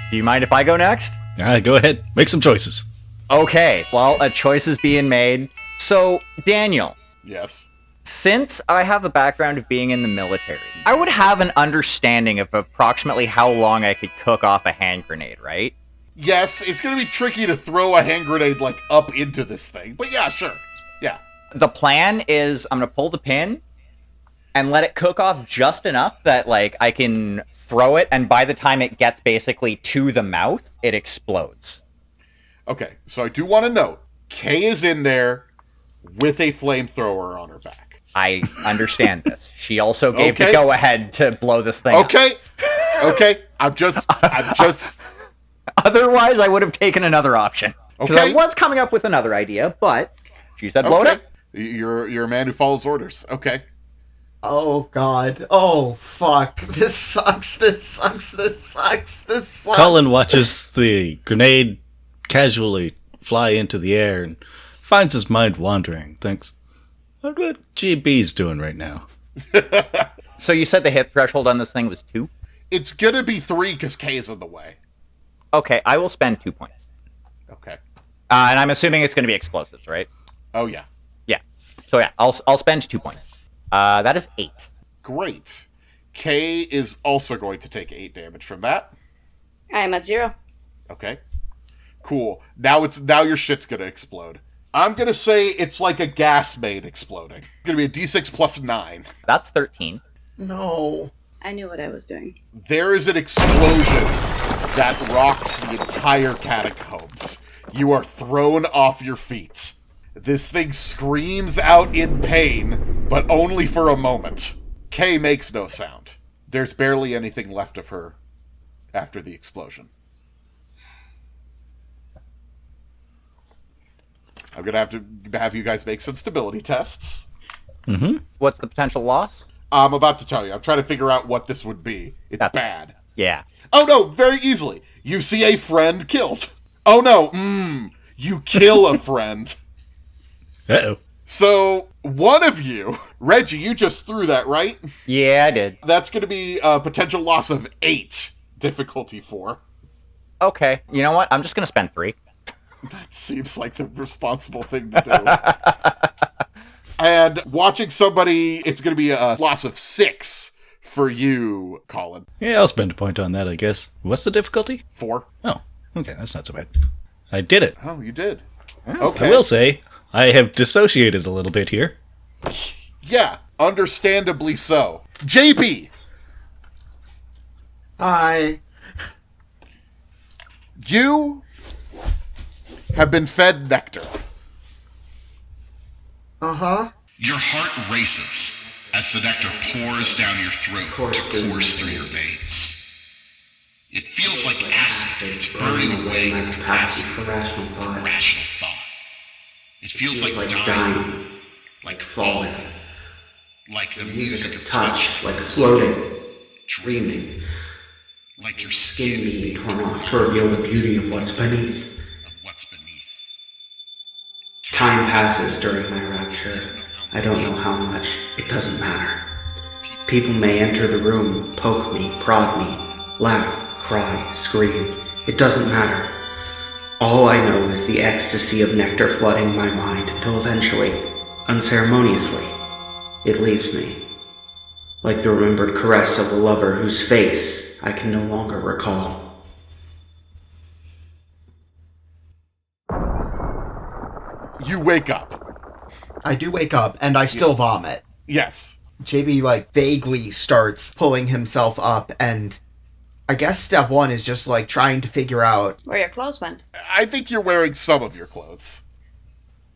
Speaker 5: do you mind if I go next?
Speaker 7: Go ahead. Make some choices.
Speaker 5: Okay, well, a choice is being made. So, Daniel,
Speaker 4: Yes.
Speaker 5: Since I have a background of being in the military, I would have an understanding of approximately how long I could cook off a hand grenade, right?
Speaker 4: Yes, it's going to be tricky to throw a hand grenade, like, up into this thing. But yeah, sure. Yeah.
Speaker 5: The plan is I'm going to pull the pin and let it cook off just enough that, like, I can throw it, and by the time it gets basically to the mouth, it explodes.
Speaker 4: Okay, so I do want to note, Kay is in there with a flamethrower on her back.
Speaker 5: I understand this. She also gave the go-ahead to blow this thing up.
Speaker 4: Okay, I'm just...
Speaker 5: Otherwise, I would have taken another option. Because I was coming up with another idea, but she said blow it up.
Speaker 4: You're a man who follows orders. Okay.
Speaker 8: Oh, God. Oh, fuck. This sucks.
Speaker 7: Collin watches the grenade casually fly into the air and finds his mind wandering. Thinks, what GB's doing right now?
Speaker 5: So you said the hit threshold on this thing was 2?
Speaker 4: It's going to be 3 because K is in the way.
Speaker 5: Okay, I will spend 2 points.
Speaker 4: Okay.
Speaker 5: And I'm assuming it's going to be explosives, right?
Speaker 4: Oh, yeah.
Speaker 5: Yeah. So yeah, I'll spend 2 points. That is 8.
Speaker 4: Great. K is also going to take 8 damage from that.
Speaker 6: I am at 0.
Speaker 4: Okay. Cool. Now your shit's gonna explode. I'm gonna say it's like a gas main exploding. It's gonna be a D6 plus 9.
Speaker 5: That's 13.
Speaker 8: No.
Speaker 6: I knew what I was doing.
Speaker 4: There is an explosion that rocks the entire catacombs. You are thrown off your feet. This thing screams out in pain, but only for a moment. Kay makes no sound. There's barely anything left of her after the explosion. I'm going to have you guys make some stability tests.
Speaker 7: Mm-hmm.
Speaker 5: What's the potential loss?
Speaker 4: I'm about to tell you. I'm trying to figure out what this would be. It's bad.
Speaker 5: Yeah.
Speaker 4: Oh, no, very easily. You see a friend killed. Oh, no, you kill a friend.
Speaker 7: Uh-oh.
Speaker 4: So, one of you, Reggie, you just threw that, right?
Speaker 5: Yeah, I did.
Speaker 4: That's going to be a potential loss of 8, difficulty 4.
Speaker 5: Okay, you know what? I'm just going to spend 3.
Speaker 4: That seems like the responsible thing to do. And watching somebody, it's going to be a loss of 6 for you, Collin.
Speaker 7: Yeah, I'll spend a point on that, I guess. What's the difficulty?
Speaker 4: 4.
Speaker 7: Oh, okay, that's not so bad. I did it.
Speaker 4: Oh, you did.
Speaker 7: Okay. I will say, I have dissociated a little bit here.
Speaker 4: Yeah, understandably so. JP!
Speaker 8: Hi.
Speaker 4: You have been fed nectar.
Speaker 8: Uh-huh.
Speaker 1: Your heart races as the nectar pours down your throat to course through your veins. It feels like acid burning away my capacity for rational thought. It feels like dying, like falling, like the music of touch, like floating, dreaming, like your skin being torn off to reveal the beauty of what's beneath. Time passes during my rapture. I don't know how much. It doesn't matter. People may enter the room, poke me, prod me, laugh, cry, scream. It doesn't matter. All I know is the ecstasy of nectar flooding my mind until eventually, unceremoniously, it leaves me. Like the remembered caress of a lover whose face I can no longer recall.
Speaker 4: You wake up.
Speaker 8: I do wake up, and I still vomit.
Speaker 4: Yes.
Speaker 8: JB, vaguely starts pulling himself up, and I guess step 1 is just, trying to figure out
Speaker 6: where your clothes went.
Speaker 4: I think you're wearing some of your clothes.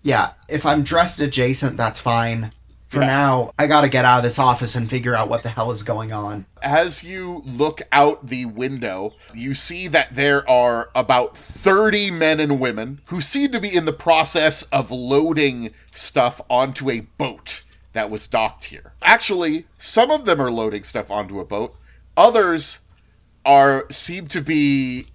Speaker 8: Yeah, if I'm dressed adjacent, that's fine. For now, I gotta get out of this office and figure out what the hell is going on.
Speaker 4: As you look out the window, you see that there are about 30 men and women who seem to be in the process of loading stuff onto a boat that was docked here. Actually, some of them are loading stuff onto a boat. Others seem to be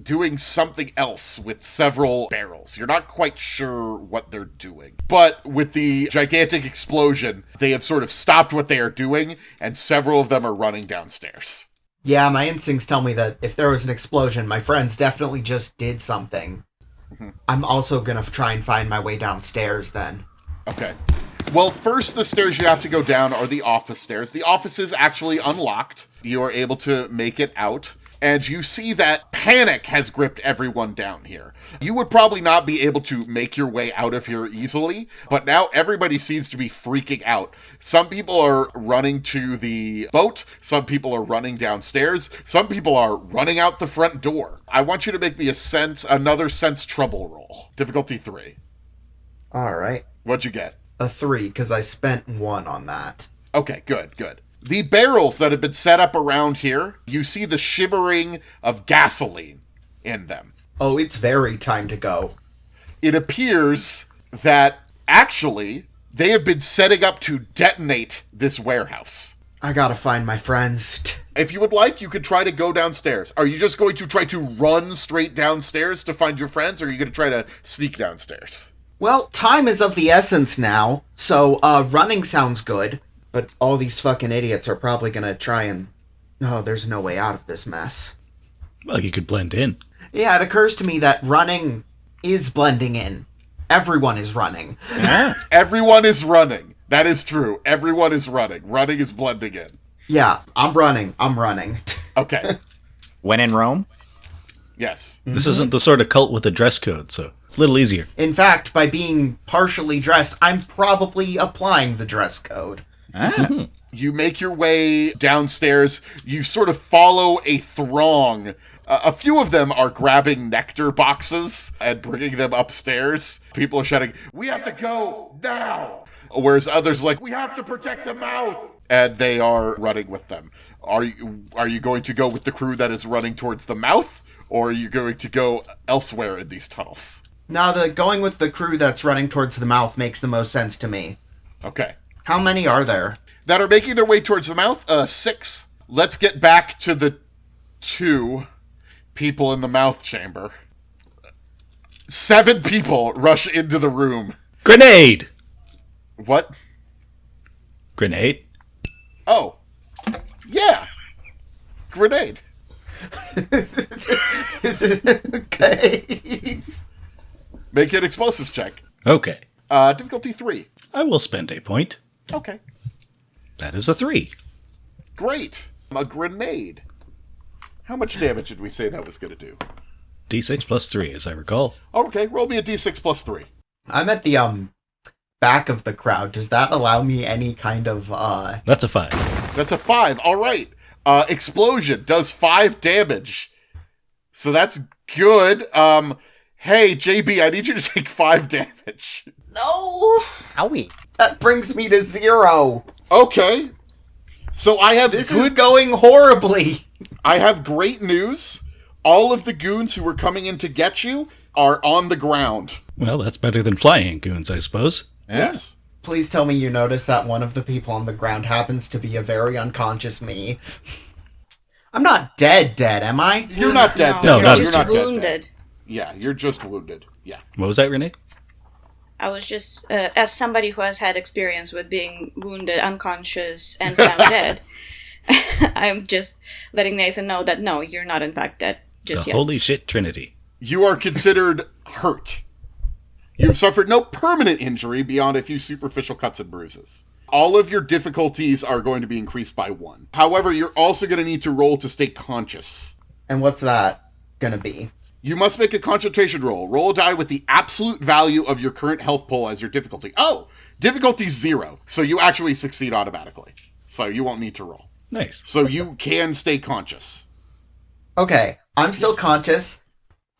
Speaker 4: doing something else with several barrels. You're not quite sure what they're doing. But with the gigantic explosion, they have sort of stopped what they are doing, and several of them are running downstairs.
Speaker 8: Yeah, my instincts tell me that if there was an explosion, my friends definitely just did something. Mm-hmm. I'm also gonna try and find my way downstairs then.
Speaker 4: Okay. Well, first, the stairs you have to go down are the office stairs. The office is actually unlocked. You are able to make it out. And you see that panic has gripped everyone down here. You would probably not be able to make your way out of here easily, but now everybody seems to be freaking out. Some people are running to the boat. Some people are running downstairs. Some people are running out the front door. I want you to make me another sense trouble roll. Difficulty 3.
Speaker 8: All right.
Speaker 4: What'd you get?
Speaker 8: A 3, because I spent 1 on that.
Speaker 4: Okay, good. The barrels that have been set up around here, you see the shimmering of gasoline in them.
Speaker 8: Oh, it's very time to go.
Speaker 4: It appears that, actually, they have been setting up to detonate this warehouse.
Speaker 8: I gotta find my friends.
Speaker 4: If you would like, you could try to go downstairs. Are you just going to try to run straight downstairs to find your friends, or are you going to try to sneak downstairs?
Speaker 8: Well, time is of the essence now, so running sounds good. But all these fucking idiots are probably gonna try and... Oh, there's no way out of this mess.
Speaker 7: Well, you could blend in.
Speaker 8: Yeah, it occurs to me that running is blending in. Everyone is running.
Speaker 4: Everyone is running. That is true. Everyone is running. Running is blending in.
Speaker 8: Yeah, I'm running.
Speaker 4: Okay.
Speaker 5: When in Rome?
Speaker 4: Yes.
Speaker 7: This isn't the sort of cult with a dress code, so a little easier.
Speaker 8: In fact, by being partially dressed, I'm probably applying the dress code.
Speaker 4: You make your way downstairs. You sort of follow a throng. A few of them are grabbing nectar boxes and bringing them upstairs. People are shouting, "We have to go now!" Whereas others are like, "We have to protect the mouth!" And they are running with them. Are you going to go with the crew that is running towards the mouth? Or are you going to go elsewhere in these tunnels?
Speaker 8: Now, going with the crew that's running towards the mouth makes the most sense to me.
Speaker 4: Okay.
Speaker 8: How many are there?
Speaker 4: That are making their way towards the mouth? 6. Let's get back to the 2 people in the mouth chamber. 7 people rush into the room.
Speaker 7: Grenade!
Speaker 4: What?
Speaker 7: Grenade?
Speaker 4: Oh. Yeah. Grenade.
Speaker 8: Okay.
Speaker 4: Make an explosives check.
Speaker 7: Okay.
Speaker 4: Difficulty 3.
Speaker 7: I will spend a point.
Speaker 4: Okay.
Speaker 7: That is a 3.
Speaker 4: Great. A grenade. How much damage did we say that was going to do?
Speaker 7: D6 plus 3, as I recall.
Speaker 4: Okay, roll me a d6 plus 3.
Speaker 8: I'm at the back of the crowd. Does that allow me any kind of
Speaker 7: That's a 5.
Speaker 4: That's a 5. All right. Explosion does 5 damage. So that's good. Hey, JB, I need you to take 5 damage.
Speaker 6: No!
Speaker 5: Owie.
Speaker 8: That brings me to 0.
Speaker 4: Okay. So I have
Speaker 8: This is going horribly.
Speaker 4: I have great news. All of the goons who were coming in to get you are on the ground.
Speaker 7: Well, that's better than flying goons, I suppose.
Speaker 4: Yes.
Speaker 8: Please tell me you notice that one of the people on the ground happens to be a very unconscious me. I'm not dead, am I?
Speaker 4: You're not dead.
Speaker 7: No,
Speaker 6: you're
Speaker 7: not
Speaker 6: just
Speaker 4: you're not
Speaker 6: wounded.
Speaker 4: Dead. Yeah, you're just wounded. Yeah.
Speaker 7: What was that, Renee?
Speaker 6: I was just, as somebody who has had experience with being wounded, unconscious, and found dead, I'm just letting Nathan know that no, you're not in fact dead just
Speaker 7: The
Speaker 6: yet.
Speaker 7: holy shit trinity.
Speaker 4: You are considered hurt. You have suffered no permanent injury beyond a few superficial cuts and bruises. All of your difficulties are going to be increased by 1. However, you're also going to need to roll to stay conscious.
Speaker 8: And what's that gonna be?
Speaker 4: You must make a concentration roll. Roll a die with the absolute value of your current health pool as your difficulty. Oh, difficulty 0. So you actually succeed automatically. So you won't need to roll.
Speaker 7: Nice.
Speaker 4: So you can stay conscious.
Speaker 8: Okay, I'm still conscious.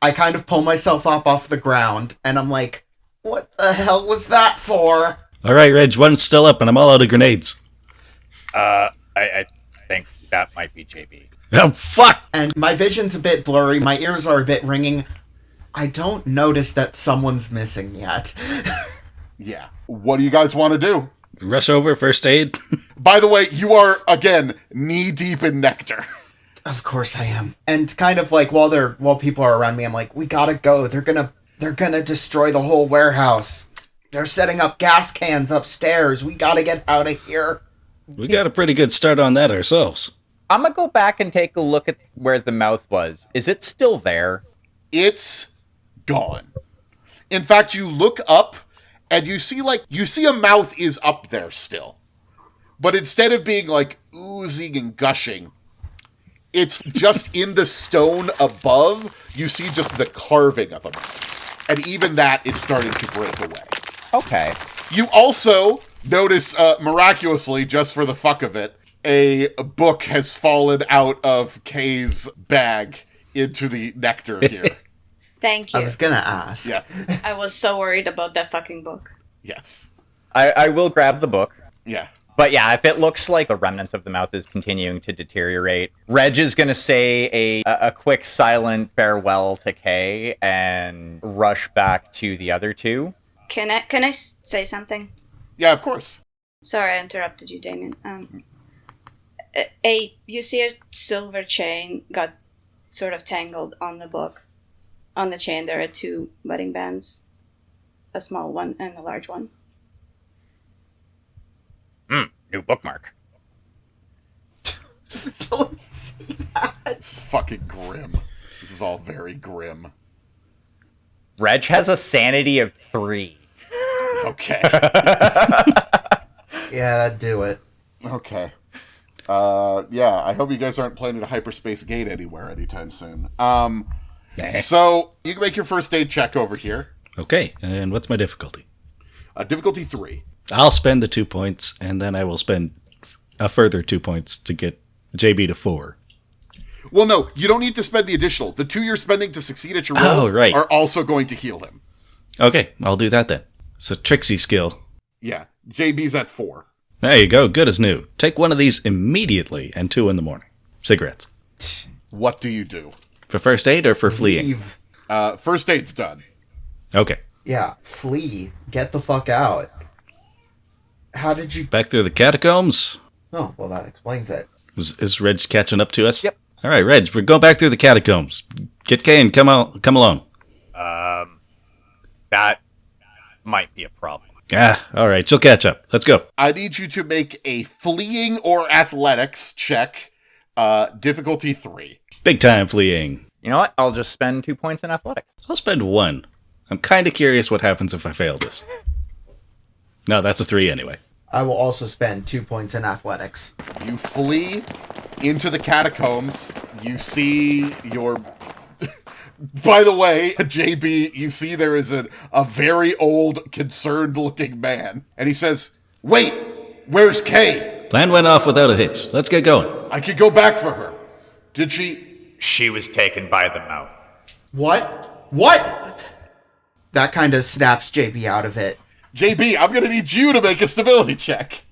Speaker 8: I kind of pull myself up off the ground, and I'm like, what the hell was that for?
Speaker 7: All right, Reg, one's still up, and I'm all out of grenades.
Speaker 9: I think that might be JB.
Speaker 7: Oh, fuck!
Speaker 8: And my vision's a bit blurry, my ears are a bit ringing. I don't notice that someone's missing yet.
Speaker 4: Yeah. What do you guys want to do?
Speaker 7: Rush over, first aid.
Speaker 4: By the way, you are, again, knee-deep in nectar.
Speaker 8: Of course I am. And kind of like while people are around me, I'm like, we gotta go. They're gonna destroy the whole warehouse. They're setting up gas cans upstairs. We gotta get out of here.
Speaker 7: We got a pretty good start on that ourselves.
Speaker 5: I'm gonna go back and take a look at where the mouth was. Is it still there?
Speaker 4: It's gone. In fact, you look up, And you see a mouth is up there still. But instead of being like oozing and gushing, it's just in the stone above, you see just the carving of a mouth. And even that is starting to break away.
Speaker 5: Okay.
Speaker 4: You also notice, miraculously, just for the fuck of it, a book has fallen out of Kay's bag into the nectar here.
Speaker 6: Thank you.
Speaker 8: I was gonna ask.
Speaker 4: Yes.
Speaker 6: I was so worried about that fucking book.
Speaker 4: Yes.
Speaker 5: I will grab the book.
Speaker 4: Yeah.
Speaker 5: But yeah, if it looks like the remnants of the mouth is continuing to deteriorate, Reg is going to say a quick silent farewell to Kay and rush back to the other two.
Speaker 6: Can I say something?
Speaker 4: Yeah, of course.
Speaker 6: Sorry, I interrupted you, Damien. You see a silver chain got sort of tangled on the book. On the chain, there are two wedding bands, a small one and a large one.
Speaker 5: New bookmark.
Speaker 8: Don't see that.
Speaker 4: This is fucking grim. This is all very grim.
Speaker 5: Reg has a sanity of 3.
Speaker 4: Okay.
Speaker 8: Yeah, that'd do it.
Speaker 4: Okay. Yeah, I hope you guys aren't planning a hyperspace gate anywhere anytime soon. So, you can make your first aid check over here.
Speaker 7: Okay, and what's my difficulty?
Speaker 4: Difficulty 3.
Speaker 7: I'll spend the 2 points, and then I will spend a further 2 points to get JB to 4.
Speaker 4: Well, no, you don't need to spend the additional. The 2 you're spending to succeed at your roll
Speaker 7: right.
Speaker 4: are also going to heal him.
Speaker 7: Okay, I'll do that then. It's a Trixie skill.
Speaker 4: Yeah, JB's at 4.
Speaker 7: There you go, good as new. Take one of these immediately and 2 in the morning. Cigarettes.
Speaker 4: What do you do?
Speaker 7: For first aid or for fleeing?
Speaker 8: Leave.
Speaker 4: First aid's done.
Speaker 7: Okay.
Speaker 8: Yeah, flee. Get the fuck out. How did you...
Speaker 7: Back through the catacombs.
Speaker 8: Oh, well, that explains it.
Speaker 7: Is Reg catching up to us?
Speaker 5: Yep.
Speaker 7: All right, Reg, we're going back through the catacombs. Get Kane, come along.
Speaker 9: That might be a problem.
Speaker 7: All right, she'll catch up. Let's go.
Speaker 4: I need you to make a fleeing or athletics check. Difficulty 3.
Speaker 7: Big time fleeing.
Speaker 5: You know what? I'll just spend 2 points in athletics.
Speaker 7: I'll spend 1. I'm kind of curious what happens if I fail this. No, that's a 3 anyway.
Speaker 8: I will also spend 2 points in athletics.
Speaker 4: You flee into the catacombs. You see your... By the way, JB, you see there is a very old, concerned-looking man. And he says, "Wait, where's Kay?
Speaker 7: Plan went off without a hitch. Let's get going.
Speaker 4: I could go back for her. Did she..."
Speaker 9: She was taken by the mouth.
Speaker 8: What? What? That kind of snaps JB out of it.
Speaker 4: JB, I'm going to need you to make a stability check.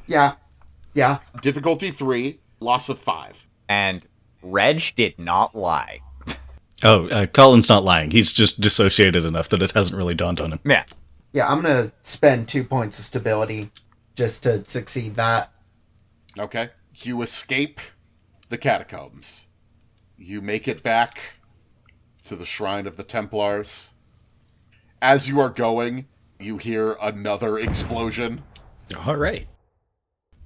Speaker 8: Yeah.
Speaker 4: Difficulty 3, loss of 5.
Speaker 5: And Reg did not lie.
Speaker 7: Oh, Colin's not lying. He's just dissociated enough that it hasn't really dawned on him.
Speaker 5: Yeah.
Speaker 8: Yeah, I'm gonna spend 2 points of stability just to succeed that.
Speaker 4: Okay. You escape the catacombs. You make it back to the Shrine of the Templars. As you are going, you hear another explosion.
Speaker 7: All right.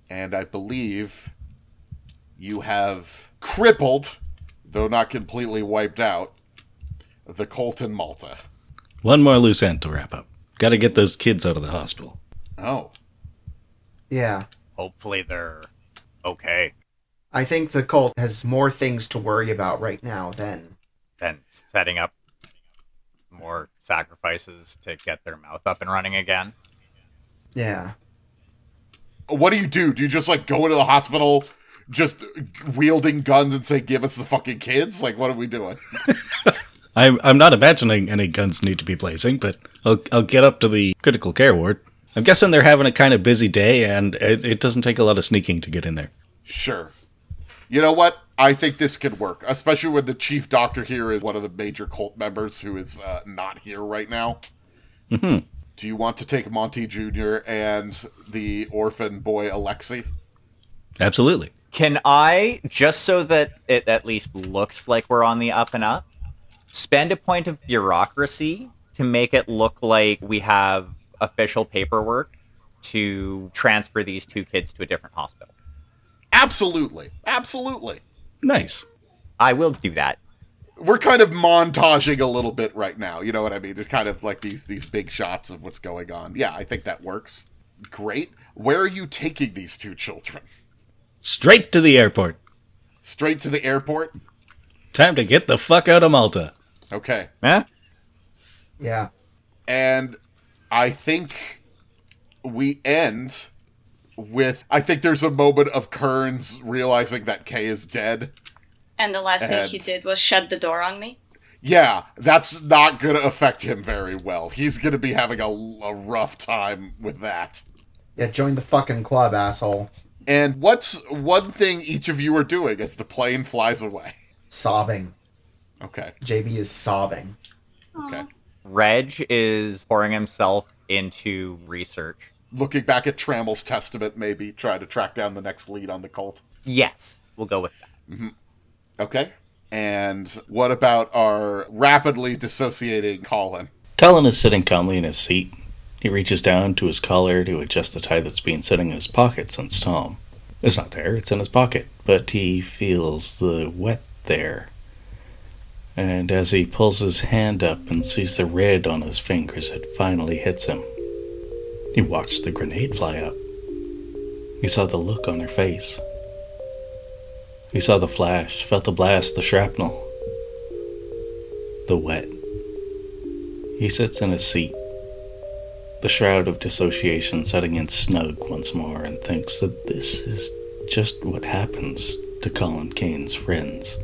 Speaker 4: And I believe you have crippled, though not completely wiped out, the Colt and Malta.
Speaker 7: One more loose end to wrap up. Got to get those kids out of the hospital.
Speaker 4: Oh.
Speaker 8: Yeah.
Speaker 9: Hopefully they're okay.
Speaker 8: I think the cult has more things to worry about right now than
Speaker 9: Setting up more sacrifices to get their mouth up and running again.
Speaker 8: Yeah.
Speaker 4: What do? Do you just, go into the hospital just wielding guns and say, "Give us the fucking kids"? What are we doing?
Speaker 7: I'm not imagining any guns need to be blazing, but I'll get up to the critical care ward. I'm guessing they're having a kind of busy day, and it doesn't take a lot of sneaking to get in there.
Speaker 4: Sure. You know what? I think this could work, especially when the chief doctor here is one of the major cult members who is not here right now.
Speaker 7: Mm-hmm.
Speaker 4: Do you want to take Monty Jr. and the orphan boy Alexei?
Speaker 7: Absolutely.
Speaker 5: Can I, just so that it at least looks like we're on the up and up, spend a point of bureaucracy to make it look like we have official paperwork to transfer these 2 kids to a different hospital?
Speaker 4: Absolutely. Absolutely.
Speaker 7: Nice.
Speaker 5: I will do that.
Speaker 4: we're kind of montaging a little bit right now. You know what I mean? It's kind of like these big shots of what's going on. Yeah, I think that works. Great. Where are you taking these two children?
Speaker 7: Straight to the airport.
Speaker 4: Straight to the airport?
Speaker 7: Time to get the fuck out of Malta.
Speaker 4: Okay.
Speaker 5: Huh?
Speaker 8: Yeah.
Speaker 4: And I think we end with, I think there's a moment of Kearns realizing that Kay is dead.
Speaker 6: And the last thing he did was shut the door on me.
Speaker 4: Yeah, that's not going to affect him very well. He's going to be having a rough time with that.
Speaker 8: Yeah, join the fucking club, asshole.
Speaker 4: And what's one thing each of you are doing as the plane flies away?
Speaker 8: Sobbing.
Speaker 4: Okay.
Speaker 8: JB is sobbing.
Speaker 4: Okay.
Speaker 5: Reg is pouring himself into research.
Speaker 4: Looking back at Trammell's testament, maybe try to track down the next lead on the cult.
Speaker 5: Yes, we'll go with that.
Speaker 4: Mm-hmm. Okay. And what about our rapidly dissociating Collin?
Speaker 7: Collin is sitting calmly in his seat. He reaches down to his collar to adjust the tie that's been sitting in his pocket since Tom. It's not there, it's in his pocket, but he feels the wet there. And as he pulls his hand up and sees the red on his fingers, it finally hits him. He watched the grenade fly up. He saw the look on their face. He saw the flash, felt the blast, the shrapnel. The wet. He sits in his seat, the shroud of dissociation setting in snug once more, and thinks that this is just what happens to Colin Kane's friends.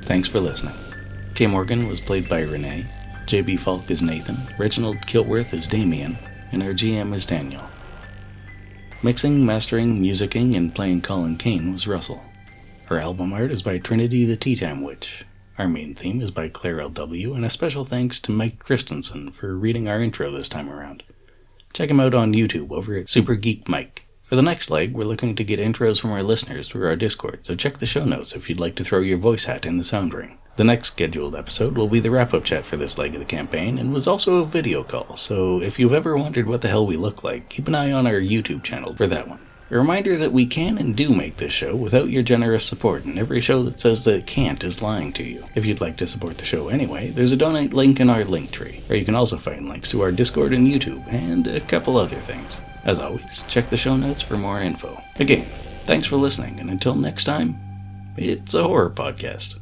Speaker 7: Thanks for listening. Kay Morgan was played by Renee, JB Falk is Nathan, Reginald Kiltworth is Damien, and our GM is Daniel. Mixing, mastering, musicking, and playing Colin Kane was Russell. Our album art is by Trinity the Tea Time Witch. Our main theme is by Claire LW, and a special thanks to Mike Christensen for reading our intro this time around. Check him out on YouTube over at Super Geek Mike. For the next leg, we're looking to get intros from our listeners through our Discord, so check the show notes if you'd like to throw your voice hat in the sound ring. The next scheduled episode will be the wrap-up chat for this leg of the campaign, and was also a video call, so if you've ever wondered what the hell we look like, keep an eye on our YouTube channel for that one. A reminder that we can and do make this show without your generous support, and every show that says that it can't is lying to you. If you'd like to support the show anyway, there's a donate link in our link tree, where you can also find links to our Discord and YouTube, and a couple other things. As always, check the show notes for more info. Again, thanks for listening, and until next time, it's a horror podcast.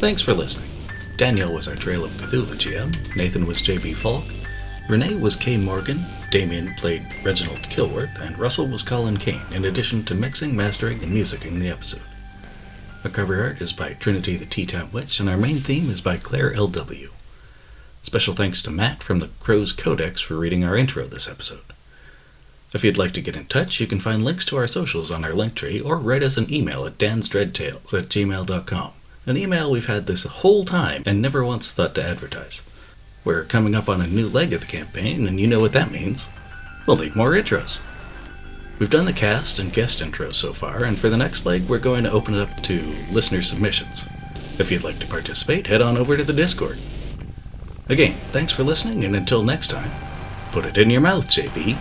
Speaker 7: Thanks for listening. Daniel was our Trail of Cthulhu GM, Nathan was JB Falk, Renee was Kay Morgan, Damien played Reginald Kilworth, and Russell was Collin Kane, in addition to mixing, mastering, and musicking the episode. Our cover art is by Trinity the Tea Time Witch, and our main theme is by Claire L.W. Special thanks to Matt from the Crow's Codex for reading our intro this episode. If you'd like to get in touch, you can find links to our socials on our Linktree, or write us an email at dansdreadtales@gmail.com, an email we've had this whole time and never once thought to advertise. We're coming up on a new leg of the campaign, and you know what that means. We'll need more intros. We've done the cast and guest intros so far, and for the next leg, we're going to open it up to listener submissions. If you'd like to participate, head on over to the Discord. Again, thanks for listening, and until next time, put it in your mouth, JB.